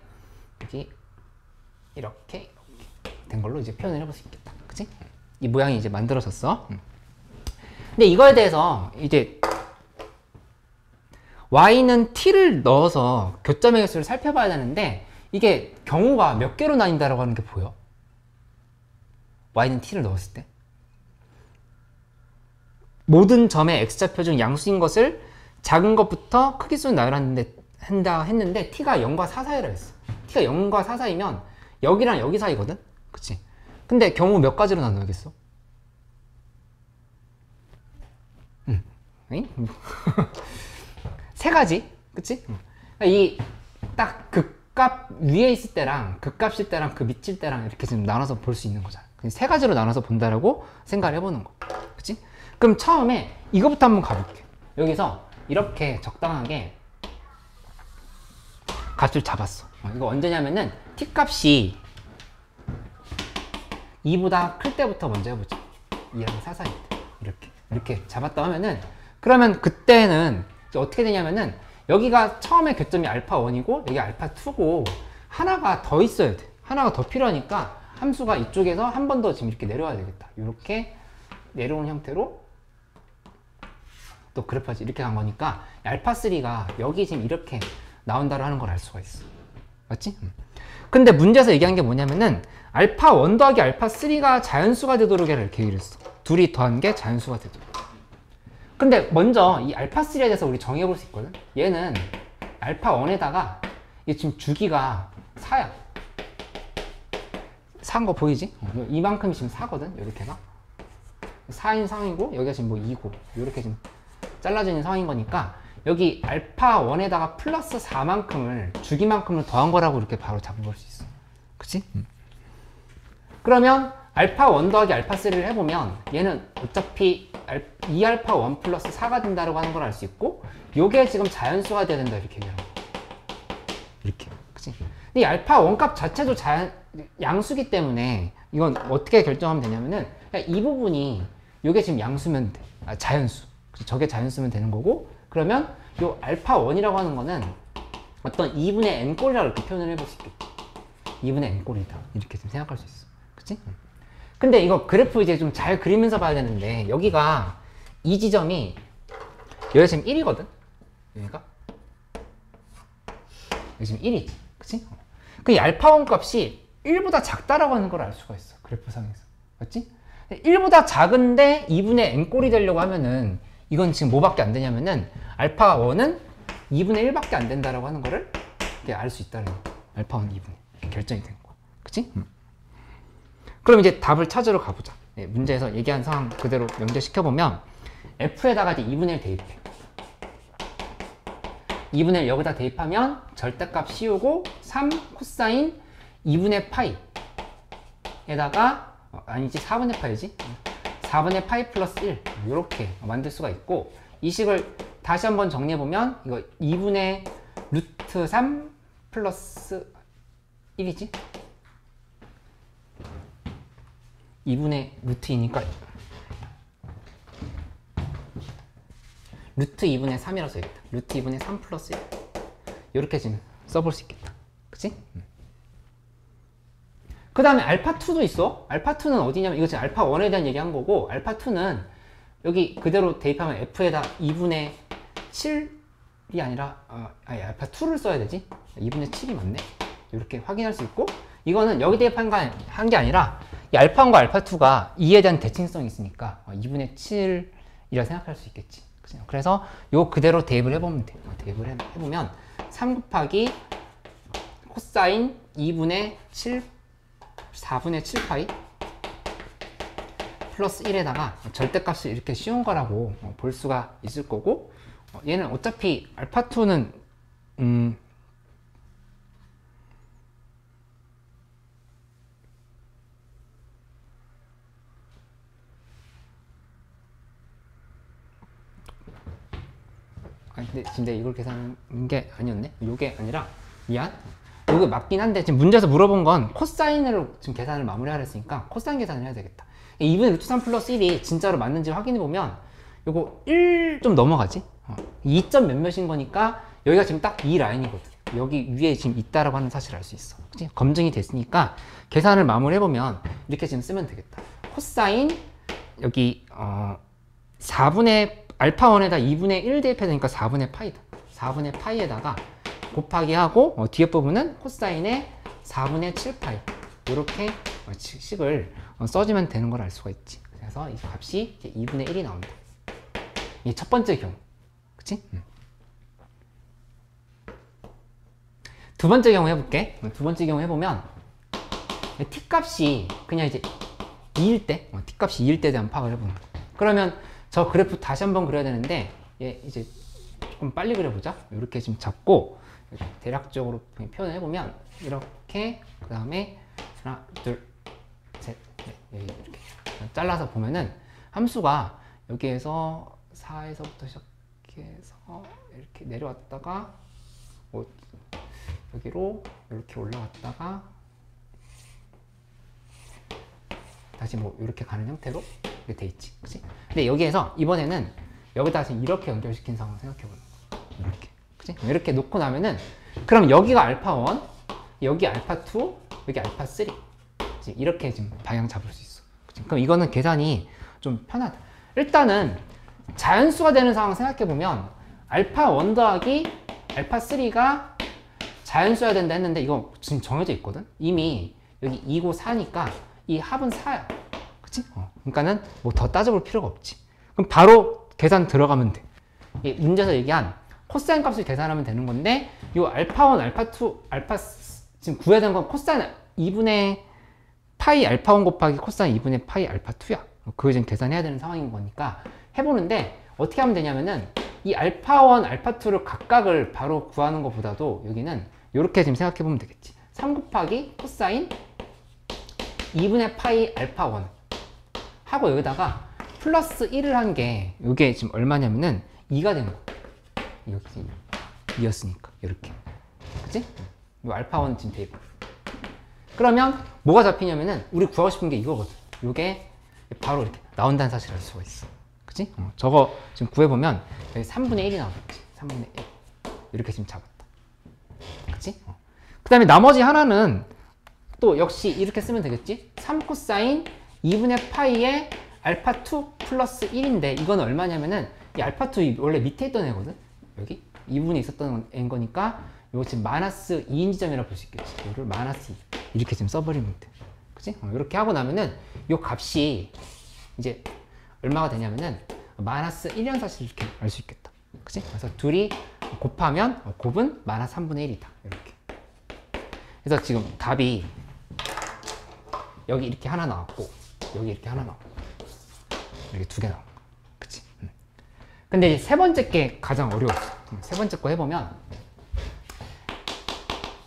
[SPEAKER 1] 여기 이렇게 된 걸로 이제 표현을 해볼 수 있겠다. 그치? 이 모양이 이제 만들어졌어. 근데 이거에 대해서 이제 y는 t를 넣어서 교점의 개수를 살펴봐야 되는데 이게 경우가 몇 개로 나뉜다라고 하는 게 보여? y는 t를 넣었을 때 모든 점의 x좌표 중 양수인 것을 작은 것부터 크기수로 나열한다 했는데 t가 0과 4 사이라 했어. t가 0과 4 사이면 여기랑 여기 사이거든? 그치? 근데 경우 몇 가지로 나눠야겠어? 세 가지, 그치? 이 딱 극값 위에 있을 때랑 극값일 때랑 그 밑일 때랑 이렇게 지금 나눠서 볼 수 있는 거잖아. 세 가지로 나눠서 본다라고 생각을 해보는 거, 그치? 그럼 처음에 이거부터 한번 가볼게. 여기서 이렇게 적당하게 값을 잡았어. 이거 언제냐면은 t 값이 2보다 클 때부터 먼저 해보자. 2랑 4 사이 때 이렇게 잡았다 하면은 그러면 그때는 어떻게 되냐면은 여기가 처음에 교점이 알파 1이고 여기 알파 2고 하나가 더 있어야 돼. 하나가 더 필요하니까 함수가 이쪽에서 한 번 더 지금 이렇게 내려와야 되겠다. 이렇게 내려오는 형태로 또 그래프가 이렇게 간 거니까 알파 3가 여기 지금 이렇게 나온다고 하는 걸 알 수가 있어. 맞지? 근데 문제에서 얘기한 게 뭐냐면은 알파 1 더하기 알파 3가 자연수가 되도록 이렇게 얘기를 했어. 둘이 더한 게 자연수가 되도록. 근데 먼저 이 알파 3에 대해서 우리 정해볼 수 있거든. 얘는 알파 1에다가 이게 지금 주기가 4야. 4인 거 보이지? 이만큼이 지금 4거든. 이렇게가 4인 상황이고 여기가 지금 뭐 2고 이렇게 지금 잘라지는 상황인 거니까 여기 알파 1에다가 플러스 4만큼을 주기만큼을 더한 거라고 이렇게 바로 잡아볼 수 있어. 그치? 그러면 알파 1 더하기 알파 3를 해보면 얘는 어차피 2알파 1 플러스 4가 된다고 하는 걸 알 수 있고 요게 지금 자연수가 돼야 된다 이렇게 얘기하는 거. 이렇게. 그치? 근데 이 알파 1 값 자체도 양수기 때문에 이건 어떻게 결정하면 되냐면은 이 부분이 요게 지금 양수면 돼. 자연수. 저게 자연수면 되는 거고 그러면 요 알파 1이라고 하는 거는 어떤 2분의 n꼴이라고 이렇게 표현을 해볼 수 있겠다. 2분의 n꼴이다. 이렇게 좀 생각할 수 있어. 그치? 근데 이거 그래프 이제 좀 잘 그리면서 봐야 되는데 여기가 이 지점이 여기가 지금 1이거든? 여기가? 여기 지금 1이지. 그치? 그 알파 1 값이 1보다 작다라고 하는 걸 알 수가 있어. 그래프상에서. 맞지? 1보다 작은데 2분의 n꼴이 되려고 하면은 이건 지금 뭐밖에 안 되냐면은 알파 1은 2분의 1밖에 안 된다라고 하는 거를 알 수 있다는 거. 알파 1 2분의 결정이 된 거. 그치? 그럼 이제 답을 찾으러 가보자. 네, 문제에서 얘기한 상황 그대로 연결시켜보면 F에다가 이제 2분의 1 대입해. 2분의 1 여기다 대입하면 절대값 씌우고 3 코사인 2분의 파이에다가 아니지 4분의 파이지 4분의 파이 플러스 1 이렇게 만들 수가 있고 이 식을 다시 한번 정리해보면 이거 2분의 루트 3 플러스 1이지 2분의 루트 2니까 루트 2분의 3이라고 써야겠다. 루트 2분의 3 플러스 1 이렇게 지금 써볼 수 있겠다. 그치? 그 다음에 알파2도 있어. 알파2는 어디냐면 이거 지금 알파1에 대한 얘기한 거고 알파2는 여기 그대로 대입하면 F에다 2분의 7이 아니라 아니 알파2를 써야 되지? 2분의 7이 맞네? 이렇게 확인할 수 있고 이거는 여기 대입한 게 아니라 이 알파1과 알파2가 2에 대한 대칭성이 있으니까 2분의 7이라 생각할 수 있겠지. 그래서 요 그대로 대입을 해보면 돼. 대입을 해보면 3 곱하기 코사인 2분의 7 4분의 7파이 플러스 1에다가 절대값을 이렇게 씌운 거라고 볼 수가 있을 거고 얘는 어차피 알파2는 아니 근데 이걸 계산한 게 아니었네? 요게 아니라 미안 요게 맞긴 한데 지금 문제에서 물어본 건 코사인으로 지금 계산을 마무리하려 했으니까 코사인 계산을 해야 되겠다. 2분의 루트 3 플러스 1이 진짜로 맞는지 확인해 보면 요거 1 좀 넘어가지? 2점 몇몇인 거니까 여기가 지금 딱 이 라인이거든. 여기 위에 지금 있다라고 하는 사실을 알 수 있어. 그치? 검증이 됐으니까 계산을 마무리해 보면 이렇게 지금 쓰면 되겠다. 코사인 여기 4분의 알파1에다 2분의 1 대입해야 되니까 4분의 파이다. 4분의 파이에다가 곱하기 하고 뒤에 부분은 코사인의 4분의 7파이 이렇게 식을 써주면 되는 걸 알 수가 있지. 그래서 이 값이 이제 2분의 1이 나온다. 이게 첫 번째 경우. 그치? 두 번째 경우 해볼게. 두 번째 경우 해보면 t 값이 그냥 이제 2일 때 t 값이 2일 때에 대한 파악을 해보는 거야. 그러면 저 그래프 다시 한번 그려야 되는데 얘 이제 조금 빨리 그려보자. 이렇게 지금 잡고 대략적으로 표현을 해보면 이렇게 그 다음에 하나 둘 셋 넷 이렇게 잘라서 보면은 함수가 여기에서 4에서부터 시작해서 이렇게 내려왔다가 여기로 이렇게 올라왔다가 다시 뭐 이렇게 가는 형태로 이렇게 돼 있지. 그치? 근데 여기에서 이번에는 여기다 지금 이렇게 연결시킨 상황을 생각해 보는 거야. 이렇게. 그치? 이렇게 놓고 나면은 그럼 여기가 알파1, 여기 알파2, 여기 알파3. 그치? 이렇게 지금 방향 잡을 수 있어. 그치? 그럼 이거는 계산이 좀 편하다. 일단은 자연수가 되는 상황 생각해 보면 알파1 더하기 알파3가 자연수여야 된다 했는데 이거 지금 정해져 있거든? 이미 여기 2고 4니까 이 합은 4야. 그치? 그러니까는 뭐 더 따져볼 필요가 없지. 그럼 바로 계산 들어가면 돼. 이 문제에서 얘기한 코사인 값을 계산하면 되는 건데 요 알파 1, 알파 2, 지금 구해야 되는 건 코사인 2분의 파이 알파 1 곱하기 코사인 2분의 파이 알파 2야. 그거 지금 계산해야 되는 상황인 거니까 해보는데 어떻게 하면 되냐면은 이 알파 1, 알파 2를 각각을 바로 구하는 것보다도 여기는 이렇게 지금 생각해 보면 되겠지. 3 곱하기 코사인 2분의 파이 알파 1 하고 여기다가 플러스 1을 한 게 이게 지금 얼마냐면은 2가 된 거. 이렇게 2였으니까 이렇게. 그치? 이 알파 1 지금 대입. 그러면 뭐가 잡히냐면은 우리 구하고 싶은 게 이거거든. 이게 바로 이렇게 나온다는 사실을 알 수가 있어. 그치? 저거 지금 구해보면 여기 3분의 1이 나오겠지. 3분의 1. 이렇게 지금 잡았다. 그치? 그 다음에 나머지 하나는 또 역시 이렇게 쓰면 되겠지? 3 코사인 2분의 파이의 알파 2 플러스 1인데 이거는 얼마냐면은 이 알파 2 원래 밑에 있던 애거든? 여기 2분에 있었던 애인 거니까 이거 지금 마이너스 2인 지점이라고 볼 수 있겠지. 이거를 마이너스 2 이렇게 지금 써버리면 돼. 그치? 이렇게 하고 나면은 이 값이 이제 얼마가 되냐면은 마이너스 1이라는 사실을 이렇게 알 수 있겠다. 그치? 그래서 둘이 곱하면 곱은 마이너스 3분의 1이다. 이렇게. 그래서 지금 답이 여기 이렇게 하나 나왔고 여기 이렇게 하나 나왔고 이렇게 두 개 나온 거야. 그치? 근데 이제 세 번째 게 가장 어려웠어. 세 번째 거 해보면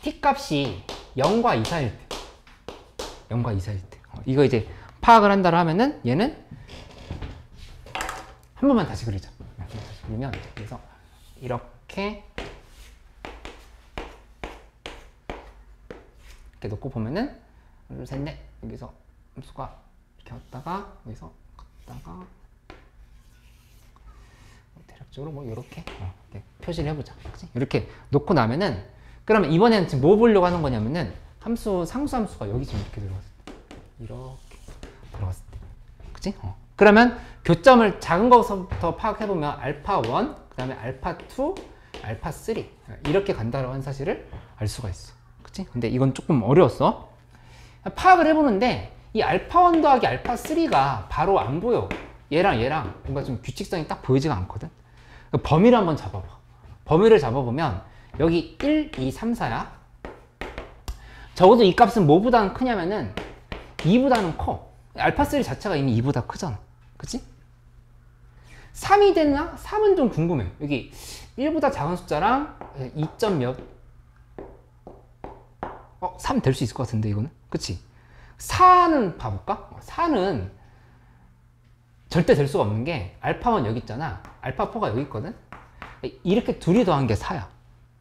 [SPEAKER 1] t 값이 0과 2 사이일 때 0과 2 사이일 때 이거 이제 파악을 한다고 하면은 얘는 한 번만 다시 그리자. 다시 그리면 그래서 이렇게 놓고 보면은 둘, 셋, 넷 여기서 함수가 이렇게 왔다가 여기서 갔다가 대략적으로 뭐 이렇게 표시를 해보자. 그치? 이렇게 놓고 나면은 그러면 이번에는 지금 뭐 보려고 하는 거냐면은 상수 함수가 여기 지금 이렇게 들어갔을 때 이렇게 들어갔을 때 그치? 그러면 교점을 작은 것부터 파악해보면 알파 1, 그 다음에 알파 2, 알파 3 이렇게 간다라고 하는 사실을 알 수가 있어. 그치? 근데 이건 조금 어려웠어. 파악을 해보는데 이 알파 1 더하기 알파 3가 바로 안 보여. 얘랑 뭔가 좀 규칙성이 딱 보이지가 않거든. 범위를 한번 잡아봐. 범위를 잡아보면 여기 1, 2, 3, 4야. 적어도 이 값은 뭐보다는 크냐면은 2보다는 커. 알파 3 자체가 이미 2보다 크잖아. 그치? 3이 됐나? 3은 좀 궁금해. 여기 1보다 작은 숫자랑 2점 몇 3 될 수 있을 것 같은데 이거는? 그치? 4는 봐볼까? 4는 절대 될 수가 없는 게 알파 1 여기 있잖아. 알파 4가 여기 있거든? 이렇게 둘이 더한 게 4야.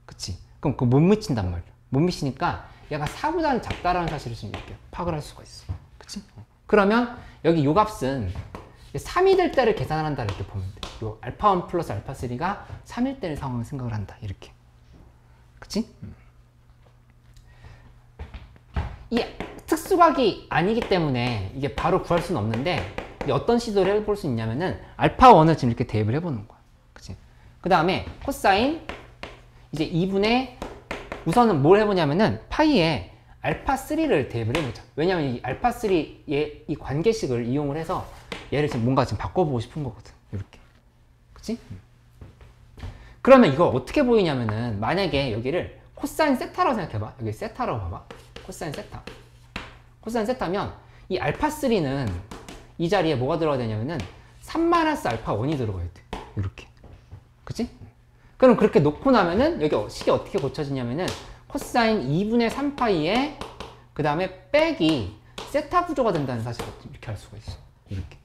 [SPEAKER 1] 그치? 그럼 그거 못 미친단 말이야. 못 미치니까 얘가 4보다는 작다라는 사실을 좀 이렇게 파악을 할 수가 있어. 그치? 그러면 여기 요 값은 3이 될 때를 계산한다 이렇게 보면 돼. 요 알파 1 플러스 알파 3가 3일 때의 상황을 생각을 한다. 이렇게. 그치? 이 특수각이 아니기 때문에 이게 바로 구할 수는 없는데 어떤 시도를 해볼 수 있냐면은 알파 1을 지금 이렇게 대입을 해보는 거야. 그치? 그 다음에 코사인 이제 2분의 우선은 뭘 해보냐면은 파이에 알파 3를 대입을 해보자. 왜냐면 이 알파 3의 이 관계식을 이용을 해서 얘를 지금 뭔가 지금 바꿔보고 싶은 거거든. 이렇게. 그치? 그러면 이거 어떻게 보이냐면은 만약에 여기를 코사인 세타라고 생각해봐. 여기 세타라고 봐봐. 코사인 세타. 코사인 세타면 이 알파 3는 이 자리에 뭐가 들어가야 되냐면은 3-알파 1이 들어가야 돼. 이렇게. 그치? 그럼 그렇게 놓고 나면은 여기 식이 어떻게 고쳐지냐면은 코사인 2분의 3파이에 그 다음에 빼기 세타 구조가 된다는 사실을 이렇게 할 수가 있어. 이렇게.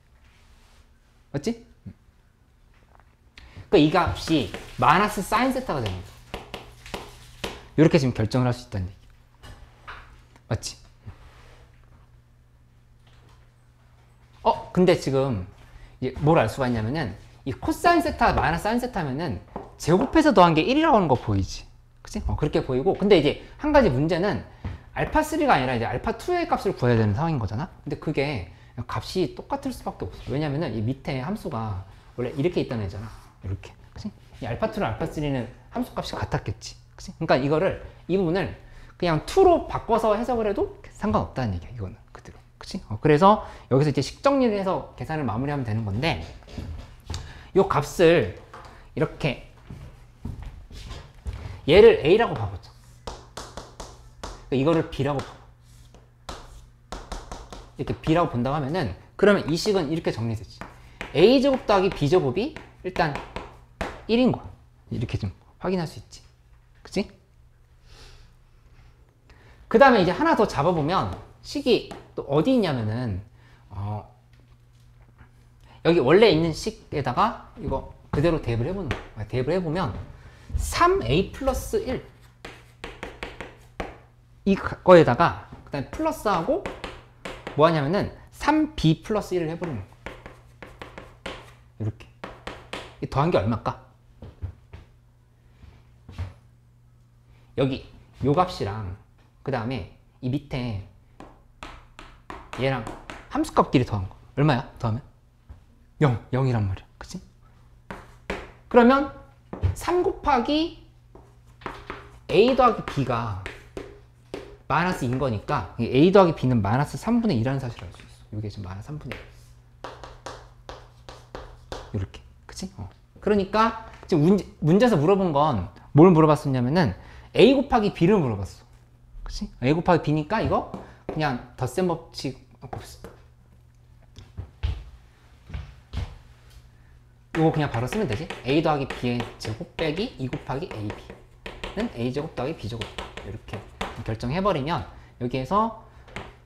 [SPEAKER 1] 맞지? 그러니까 이 값이 마이너스 사인 세타가 됩니다. 이렇게 지금 결정을 할 수 있다는 얘기. 맞지? 근데 지금 뭘 알 수가 있냐면은 이 코사인 세타 마이너스 사인 세타면은 제곱해서 더한 게 1이라고 하는 거 보이지? 그치? 그렇게 보이고 근데 이제 한 가지 문제는 알파 3가 아니라 이제 알파 2의 값을 구해야 되는 상황인 거잖아? 근데 그게 값이 똑같을 수밖에 없어. 왜냐면은 이 밑에 함수가 원래 이렇게 있던 애잖아. 이렇게. 그치? 이 알파 2랑 알파 3는 함수 값이 같았겠지. 그치? 그러니까 이 부분을 그냥 2로 바꿔서 해석을 해도 상관없다는 얘기야. 이거는 그대로. 그치? 그래서 여기서 이제 식정리를 해서 계산을 마무리하면 되는 건데 이 값을 이렇게 얘를 A라고 봐보자. 이거를 B라고 봐. 이렇게 B라고 본다고 하면은 그러면 이 식은 이렇게 정리되지. A제곱 더하기 B제곱이 일단 1인 거야. 이렇게 좀 확인할 수 있지. 그치? 그 다음에 이제 하나 더 잡아보면 식이 또 어디 있냐면은 여기 원래 있는 식에다가 이거 그대로 대입을 해보는 거야. 대입을 해보면 3a 플러스 1 이거에다가 그 다음에 플러스하고 뭐 하냐면은 3b 플러스 1을 해버리는 거야. 이렇게 더한 게 얼마일까? 여기 요 값이랑 그 다음에 이 밑에 얘랑 함수값끼리 더한 거 얼마야? 더하면? 0이란 말이야. 그치? 그러면 3 곱하기 a 더하기 b가 마이너스 2인 거니까 a 더하기 b는 마이너스 3분의 2라는 사실을 알 수 있어. 이게 지금 마이너스 3분의 2. 이렇게. 그치? 그러니까 지금 문제에서 물어본 건 뭘 물어봤었냐면은 a 곱하기 b를 물어봤어. 그치? a 곱하기 b니까 이거 그냥 덧셈 법칙 이거 그냥 바로 쓰면 되지. a 더하기 b의 제곱 빼기 2 곱하기 ab는 a 제곱 더하기 b 제곱 이렇게 결정해버리면 여기에서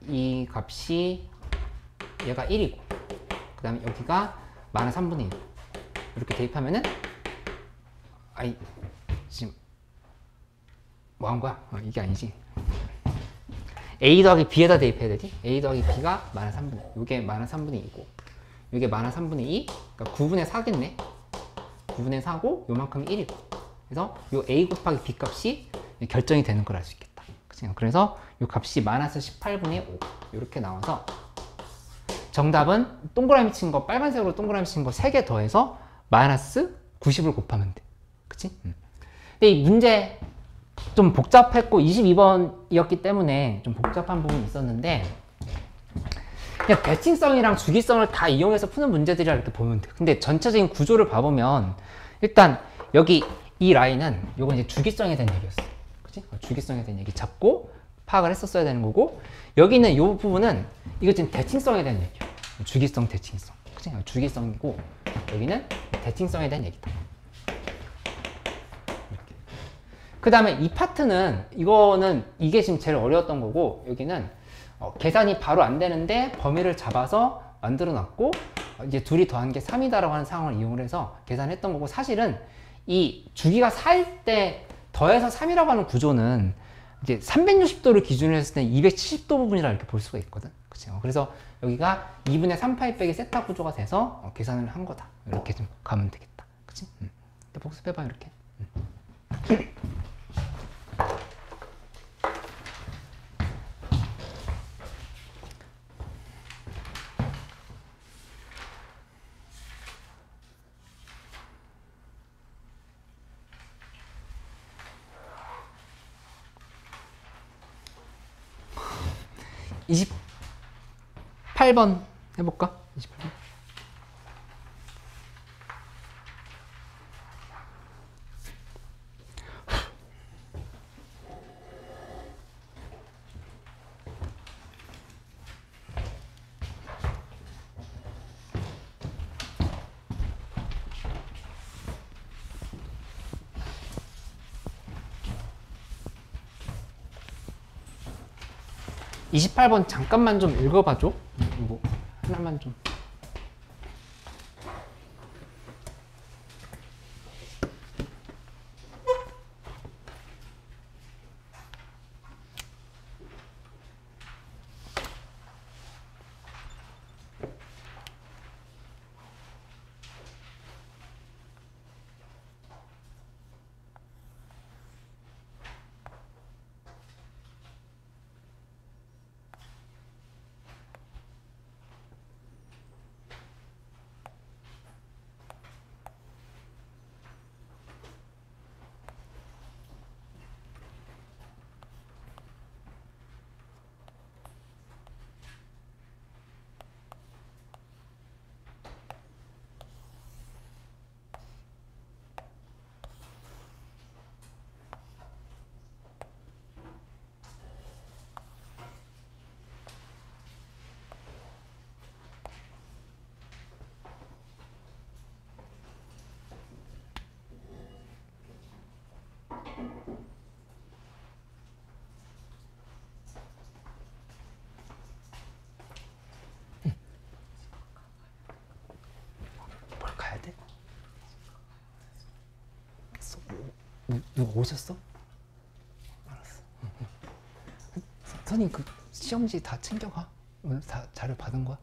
[SPEAKER 1] 이 값이 얘가 1이고 그 다음에 여기가 마이너스 3분의 1 이렇게 대입하면은 아이 지금 뭐 한 거야? 이게 아니지. a 더하기 b에다 대입해야 되지. a 더하기 b가 마이너스 3분의 1 이게 마이너스 3분의 2고 이게 마이너스 3분의 2 그러니까 9분의 4겠네. 9분의 4고 요만큼이 1이고 그래서 요 a 곱하기 b 값이 결정이 되는 걸 알 수 있겠다. 그치? 그래서 요 값이 마이너스 18분의 5 이렇게 나와서 정답은 동그라미 친 거 빨간색으로 동그라미 친 거 3개 더해서 마이너스 90을 곱하면 돼. 그치? 근데 이 문제 좀 복잡했고 22번이었기 때문에 좀 복잡한 부분이 있었는데 그냥 대칭성이랑 주기성을 다 이용해서 푸는 문제들이라 이렇게 보면 돼. 근데 전체적인 구조를 봐보면 일단 여기 이 라인은 요건 이제 주기성에 대한 얘기였어. 그치? 주기성에 대한 얘기 잡고 파악을 했었어야 되는 거고 여기 있는 요 부분은 이거 지금 대칭성에 대한 얘기야. 주기성, 대칭성. 그치? 주기성이고 여기는 대칭성에 대한 얘기다. 그 다음에 이 파트는 이거는 이게 지금 제일 어려웠던 거고 여기는 계산이 바로 안 되는데 범위를 잡아서 만들어 놨고 이제 둘이 더한 게 3이다라고 하는 상황을 이용을 해서 계산했던 거고 사실은 이 주기가 4일 때 더해서 3이라고 하는 구조는 이제 360도를 기준으로 했을 때 270도 부분이라 이렇게 볼 수가 있거든. 그쵸? 그래서 여기가 2분의 3파이 빼기 세타 구조가 돼서 계산을 한 거다. 이렇게 좀 가면 되겠다. 그치? 복습해봐, 이렇게. 28번 해볼까? 28번. 이십팔 번 잠깐만 좀 읽어봐줘. 이거 하나만 좀. 누가 오셨어? 알았어. 선생님 그 시험지 다 챙겨가. 오늘 다 자료 받은 거야?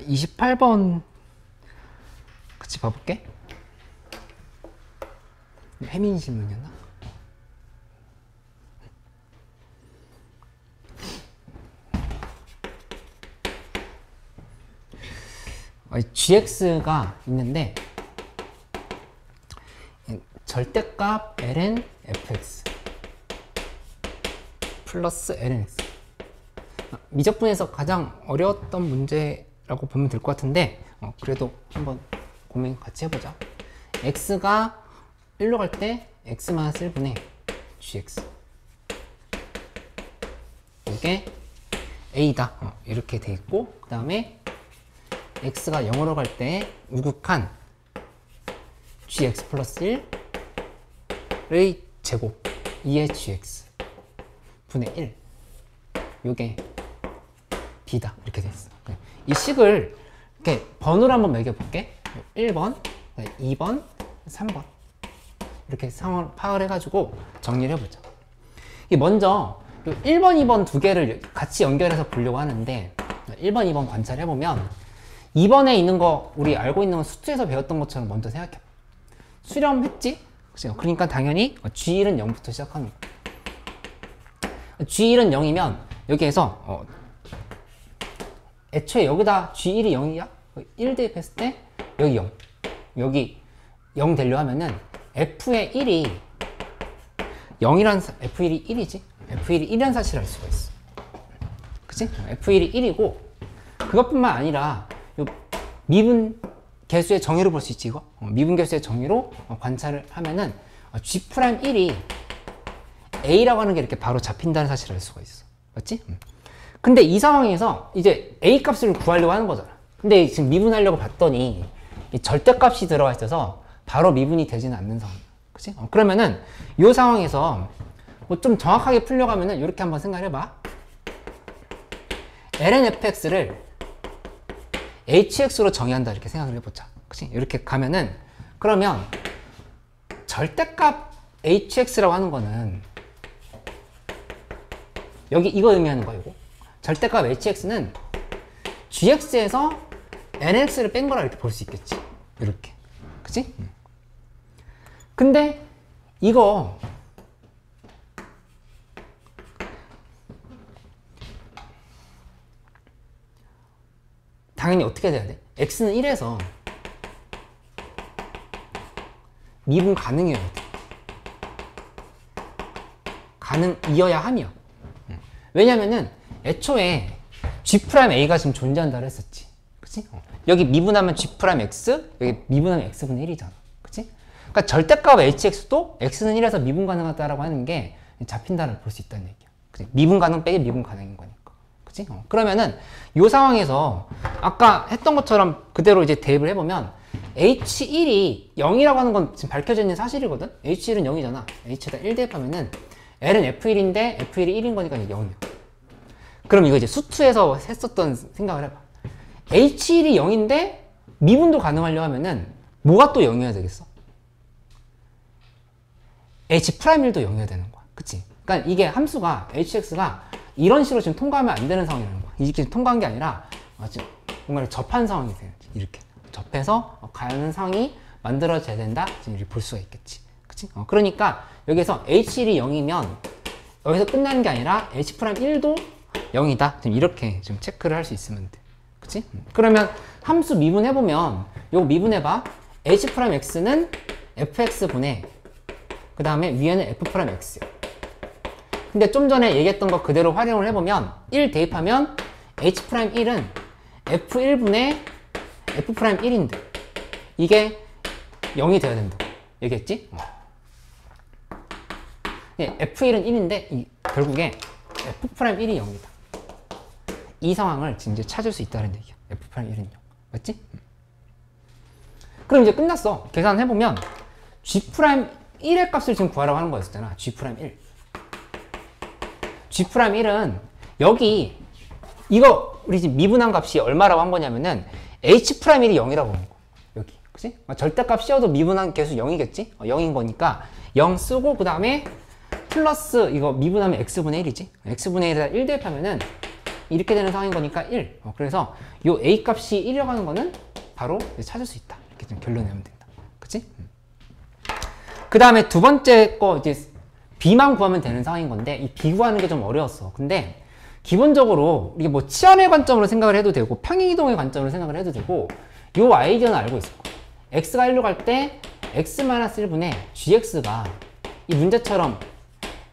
[SPEAKER 1] 28번 같이 봐볼게. 혜민 질문이었나? gx가 있는데 절대값 ln fx 플러스 ln x. 미적분에서 가장 어려웠던 문제라고 보면 될 것 같은데 그래도 한번 고민 같이 해보자. x가 1로 갈 때 x-1분의 gx, 이게 a다 이렇게 돼 있고, 그 다음에 x가 0으로 갈 때 우극한 gx 플러스 1의 제곱 2의 gx 분의 1, 요게 b다 이렇게 돼 있어. 이 식을 이렇게 번호로 한번 매겨볼게. 1번, 2번, 3번 이렇게 상황을 파악을 해가지고 정리를 해보자. 먼저 1번, 2번 두 개를 같이 연결해서 보려고 하는데, 1번, 2번 관찰해보면 2번에 있는 거 우리 알고 있는 건 수투에서 배웠던 것처럼 먼저 생각해봐. 수렴했지? 그치? 그러니까 당연히 G1은 0부터 시작하는 거야. G1은 0이면 여기에서 애초에 여기다 G1이 0이야? 1 대입했을 때 여기 0, 여기 0 되려 하면은 F의 1이 0이란, F1이 1이지? F1이 1이라는 사실을 알 수가 있어. 그치? F1이 1이고, 그것뿐만 아니라 요 미분 개수의 정의로 볼 수 있지, 이거? 미분 개수의 정의로 관찰을 하면은 G'1이 A라고 하는 게 이렇게 바로 잡힌다는 사실을 알 수가 있어. 맞지? 근데 이 상황에서 이제 A 값을 구하려고 하는 거잖아. 근데 지금 미분하려고 봤더니 이 절대값이 들어가 있어서 바로 미분이 되지는 않는 상황. 그치? 그러면은 이 상황에서 뭐 좀 정확하게 풀려가면은 이렇게 한번 생각해봐. ln fx를 hx로 정의한다 이렇게 생각을 해보자. 그치? 이렇게 가면은, 그러면 절대값 hx라고 하는 거는 여기 이거 의미하는 거야. 이거 절대값 hx는 gx에서 nx를 뺀 거라 이렇게 볼 수 있겠지. 이렇게. 그치? 근데 이거 당연히 어떻게 돼야 돼? x는 1에서 미분 가능이어야 돼. 가능이어야 함이야. 왜냐면은 애초에 G'A가 지금 존재한다고 했었지. 그치? 여기 미분하면 G'X, 여기 미분하면 X분의 1이잖아. 그치? 그러니까 절대값 hx도 x는 1에서 미분 가능하다라고 하는 게 잡힌다를 볼 수 있다는 얘기야. 그치? 미분 가능 빼기 미분 가능인 거니까. 그치? 그러면은 이 상황에서 아까 했던 것처럼 그대로 이제 대입을 해보면 h1이 0이라고 하는 건 지금 밝혀져 있는 사실이거든? h1은 0이잖아. h에다 1 대입하면은 l은 f1인데 f1이 1인 거니까 0이야. 그럼 이거 이제 수투에서 했었던 생각을 해봐. h1이 0인데 미분도 가능하려 하면은 뭐가 또 0이어야 되겠어? h'1도 0이어야 되는 거야. 그치? 그러니까 이게 함수가 hx가 이런 식으로 지금 통과하면 안 되는 상황이라는 거야. 이렇게 통과한 게 아니라 지금 뭔가를 접한 상황이 돼야지. 이렇게 접해서 가는 상황이 만들어져야 된다. 지금 이렇게 볼 수가 있겠지. 그치? 그러니까 여기서 h1이 0이면 여기서 끝나는 게 아니라 h'1도 0이다. 지금 이렇게 좀 체크를 할 수 있으면 돼. 그치? 그러면 함수 미분해보면 요거 미분해봐. h'x는 fx분의 그 다음에 위에는 f'x야. 근데 좀 전에 얘기했던 거 그대로 활용을 해보면 1 대입하면 h'1은 f1분의 f'1인데 이게 0이 돼야 된다고 얘기했지? f1은 1인데 결국에 f'1이 0이다. 이 상황을 지금 이제 찾을 수 있다는 얘기야. f'1은 0. 맞지? 그럼 이제 끝났어. 계산해보면 g'1의 값을 지금 구하라고 하는 거였잖아. g'1. g'1은 여기 이거 우리 지금 미분한 값이 얼마라고 한 거냐면은 h'1이 0이라고 한 거. 여기. 그치? 절대값 씌워도 미분한 개수 0이겠지? 0인 거니까 0 쓰고 그 다음에 플러스 이거 미분하면 x분의 1이지? x분의 1에다 1 대입하면은 이렇게 되는 상황인 거니까 1. 그래서 요 A 값이 1이라고 하는 거는 바로 찾을 수 있다. 이렇게 좀 결론 내면 된다. 그치? 그 다음에 두 번째 거 이제 B만 구하면 되는 상황인 건데, 이 B 구하는 게 좀 어려웠어. 근데 기본적으로 이게 뭐 치환의 관점으로 생각을 해도 되고 평행이동의 관점으로 생각을 해도 되고, 요 아이디어는 알고 있을 거야. x가 1로 갈 때 x-1분의 gx가 이 문제처럼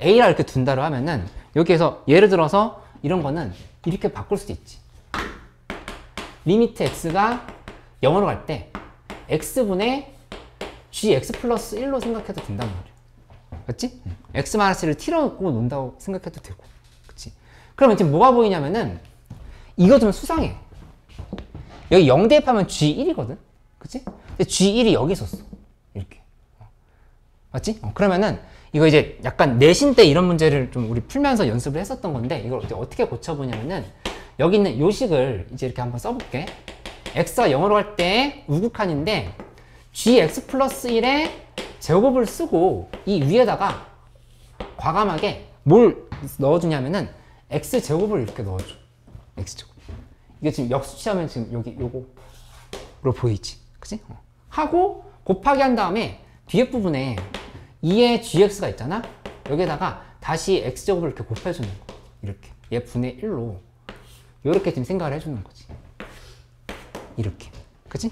[SPEAKER 1] a라 이렇게 둔다로 하면은 여기에서 예를 들어서 이런 거는 이렇게 바꿀 수도 있지. 리미트 x가 0으로 갈 때 x분의 gx 플러스 1로 생각해도 된단 말이야. 맞지? x-1을 t로 놓고 논다고 생각해도 되고. 그치? 그러면 지금 뭐가 보이냐면은 이거 좀 수상해. 여기 0 대입하면 g1이거든? 그치? 근데 g1이 여기 있었어. 이렇게. 맞지? 그러면은 이거 이제 약간 내신 때 이런 문제를 좀 우리 풀면서 연습을 했었던 건데, 이걸 어떻게 고쳐보냐면은 여기 있는 요식을 이제 이렇게 한번 써볼게. x가 0으로 갈 때 우극한인데 gx 플러스 1의 제곱을 쓰고 이 위에다가 과감하게 뭘 넣어주냐면은 x제곱을 이렇게 넣어줘. x제곱. 이게 지금 역수치하면 지금 여기 요거로 보이지. 그치? 하고 곱하기 한 다음에 뒤에 부분에 2의 gx가 있잖아? 여기에다가 다시 x제곱을 이렇게 곱해주는 거. 이렇게. 얘 분의 1로. 이렇게 지금 생각을 해주는 거지. 이렇게. 그치?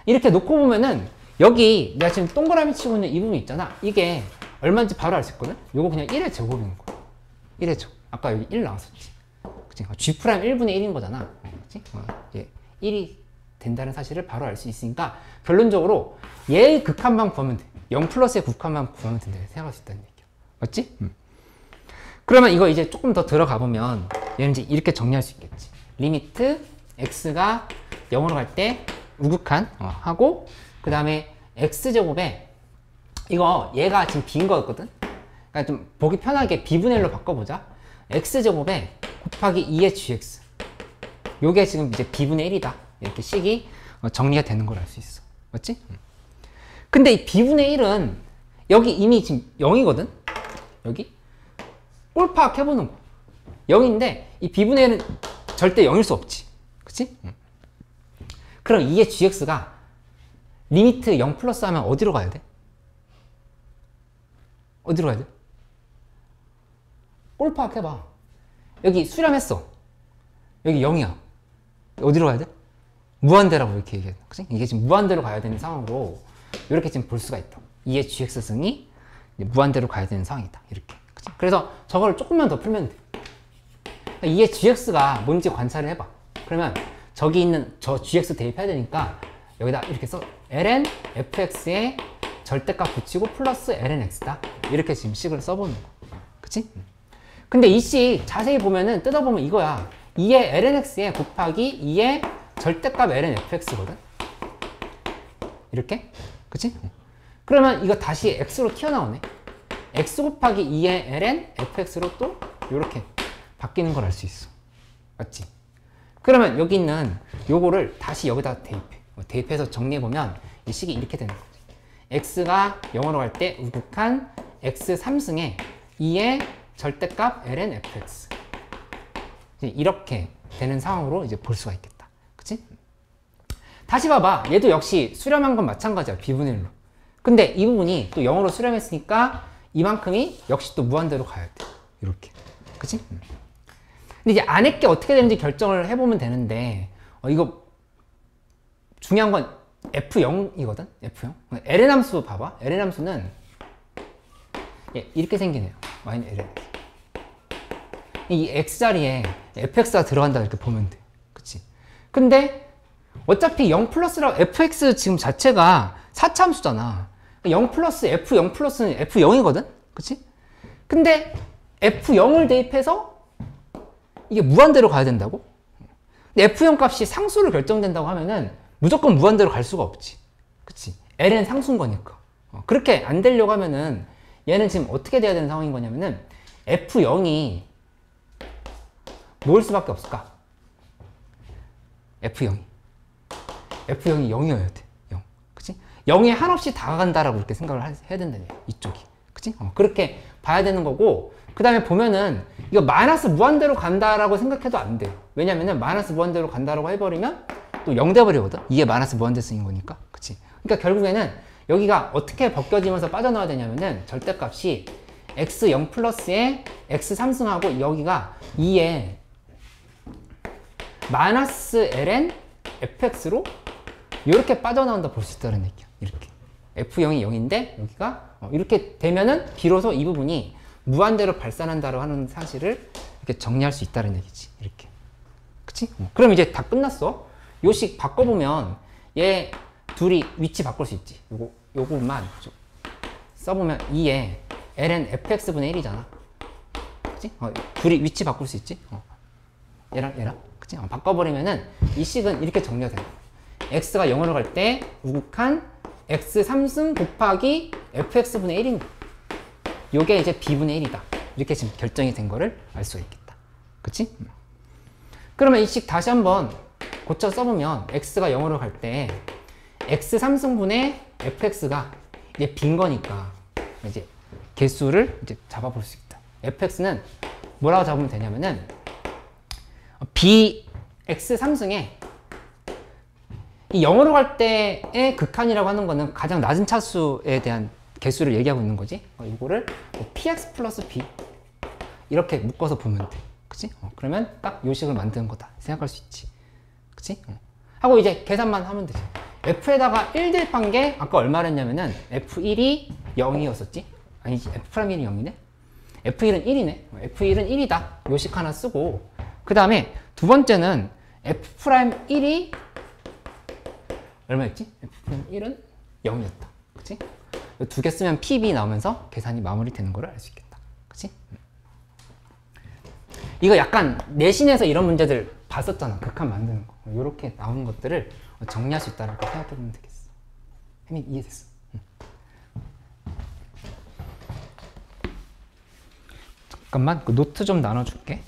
[SPEAKER 1] 이렇게 놓고 보면은 여기 내가 지금 동그라미 치고 있는 이 부분 있잖아. 이게 얼마인지 바로 알 수 있거든? 요거 그냥 1의 제곱인 거야. 1의 제곱. 아까 여기 1 나왔었지. 그치? G' 1분의 1인 거잖아. 그치? 예, 1이 된다는 사실을 바로 알 수 있으니까 결론적으로 얘의 극한만 구하면 돼. 0 플러스의 극한만 구하면 된다 생각할 수 있다는 얘기야. 맞지? 그러면 이거 이제 조금 더 들어가 보면 얘는 이제 이렇게 정리할 수 있겠지. 리미트 x가 0으로 갈 때 우극한 하고, 그 다음에 x제곱에 이거 얘가 지금 b인 거였거든? 그러니까 좀 보기 편하게 b분의 1로 바꿔보자. x제곱에 곱하기 2의 gx. 요게 지금 이제 b분의 1이다. 이렇게 식이 정리가 되는 걸 알 수 있어. 맞지? 근데 이 b분의 1은 여기 이미 지금 0이거든? 여기? 꼴 파악해보는 거. 0인데 이 b분의 1은 절대 0일 수 없지. 그치? 그럼 2의 gx가 리미트 0 플러스 하면 어디로 가야 돼? 어디로 가야 돼? 꼴 파악해봐. 여기 수렴했어. 여기 0이야. 어디로 가야 돼? 무한대라고 이렇게 얘기해. 그치? 이게 지금 무한대로 가야 되는 상황으로 이렇게 지금 볼 수가 있다. 2의 gx승이 무한대로 가야 되는 상황이다. 이렇게. 그치? 그래서 저걸 조금만 더 풀면 돼. 2의 gx가 뭔지 관찰을 해봐. 그러면 저기 있는 저 gx 대입해야 되니까 여기다 이렇게 써. ln fx에 절대값 붙이고 플러스 ln x다. 이렇게 지금 식을 써보는 거. 그치? 근데 이 식 자세히 보면은 뜯어보면 이거야. 2의 ln x에 곱하기 2의 절대값 ln fx거든? 이렇게? 그치? 그러면 이거 다시 x로 튀어나오네. x 곱하기 2의 ln fx로 또 이렇게 바뀌는 걸 알 수 있어. 맞지? 그러면 여기 있는 요거를 다시 여기다 대입해. 대입해서 정리해보면 이 식이 이렇게 되는 거지. x가 0으로 갈 때 우극한 x 3승에 2의 절대값 ln fx. 이렇게 되는 상황으로 이제 볼 수가 있겠다. 그치? 다시 봐봐. 얘도 역시 수렴한 건 마찬가지야. b분의 1로. 근데 이 부분이 또 0으로 수렴했으니까 이만큼이 역시 또 무한대로 가야 돼. 이렇게. 그치? 근데 이제 안에 게 어떻게 되는지 결정을 해보면 되는데, 이거 중요한 건 F0이거든? F0. ln 함수 봐봐. ln 함수는 이렇게 생기네요. 마이너스 ln. 이 x자리에 fx가 들어간다 이렇게 보면 돼. 그치? 근데 어차피 0 플러스라고 fx 지금 자체가 4차 함수잖아. 0 플러스 f0 플러스는 f0이거든? 그치? 근데 f0을 대입해서 이게 무한대로 가야 된다고? 근데 f0 값이 상수로 결정된다고 하면은 무조건 무한대로 갈 수가 없지. 그치? ln 상수인 거니까. 그렇게 안 되려고 하면은 얘는 지금 어떻게 돼야 되는 상황인 거냐면은 f0이 뭐일 수밖에 없을까? f0이 0이어야 돼. 0. 그치? 0에 한없이 다가간다라고 이렇게 생각을 해야 된다는 얘기야. 이쪽이. 그치? 그렇게 봐야 되는 거고, 그 다음에 보면은 이거 마이너스 무한대로 간다라고 생각해도 안 돼요. 왜냐면은 마이너스 무한대로 간다라고 해버리면 또 0 돼버리거든. 이게 마이너스 무한대승인 거니까. 그치? 그러니까 결국에는 여기가 어떻게 벗겨지면서 빠져나와야 되냐면은 절대값이 x0 플러스에 x3승하고 여기가 2에 마이너스 ln fx로 이렇게 빠져나온다 볼 수 있다는 얘기야. 이렇게 f0이 0인데 여기가 이렇게 되면은 비로소 이 부분이 무한대로 발산한다고 하는 사실을 이렇게 정리할 수 있다는 얘기지. 이렇게. 그치? 그럼 이제 다 끝났어. 요식 바꿔보면 얘 둘이 위치 바꿀 수 있지. 요거만 써보면 2에 ln fx분의 1이잖아. 그치? 둘이 위치 바꿀 수 있지. 얘랑. 그치? 바꿔버리면은 이 식은 이렇게 정리가 돼. x가 0으로 갈 때 우극한 x3승 곱하기 fx분의 1인 거야. 요게 이제 b분의 1이다. 이렇게 지금 결정이 된 거를 알 수가 있겠다. 그치? 그러면 이 식 다시 한번 고쳐 써보면 x가 0으로 갈 때 x3승분의 fx가 이제 빈 거니까 이제 개수를 이제 잡아볼 수 있다. fx는 뭐라고 잡으면 되냐면은 b x3승에 이 0으로 갈 때의 극한이라고 하는 거는 가장 낮은 차수에 대한 개수를 얘기하고 있는 거지. 이거를 px 플러스 b 이렇게 묶어서 보면 돼. 그치? 그러면 딱 요식을 만드는 거다 생각할 수 있지. 그치? 하고 이제 계산만 하면 되지. f에다가 1 대입한 게 아까 얼마를 했냐면은 f1이 0이었었지? 아니지, f'1이 0이네? f1은 1이네? f1은 1이다. 요식 하나 쓰고 그 다음에 두 번째는 f'1이 얼마였지? f'1은 0이었다. 그치? 두 개 쓰면 pb 나오면서 계산이 마무리되는 걸 알 수 있겠다. 그치? 이거 약간 내신에서 이런 문제들 봤었잖아. 극한 만드는 거. 이렇게 나오는 것들을 정리할 수 있다라고 생각해보면 되겠어. 혜민 이해됐어? 응. 잠깐만 그 노트 좀 나눠줄게.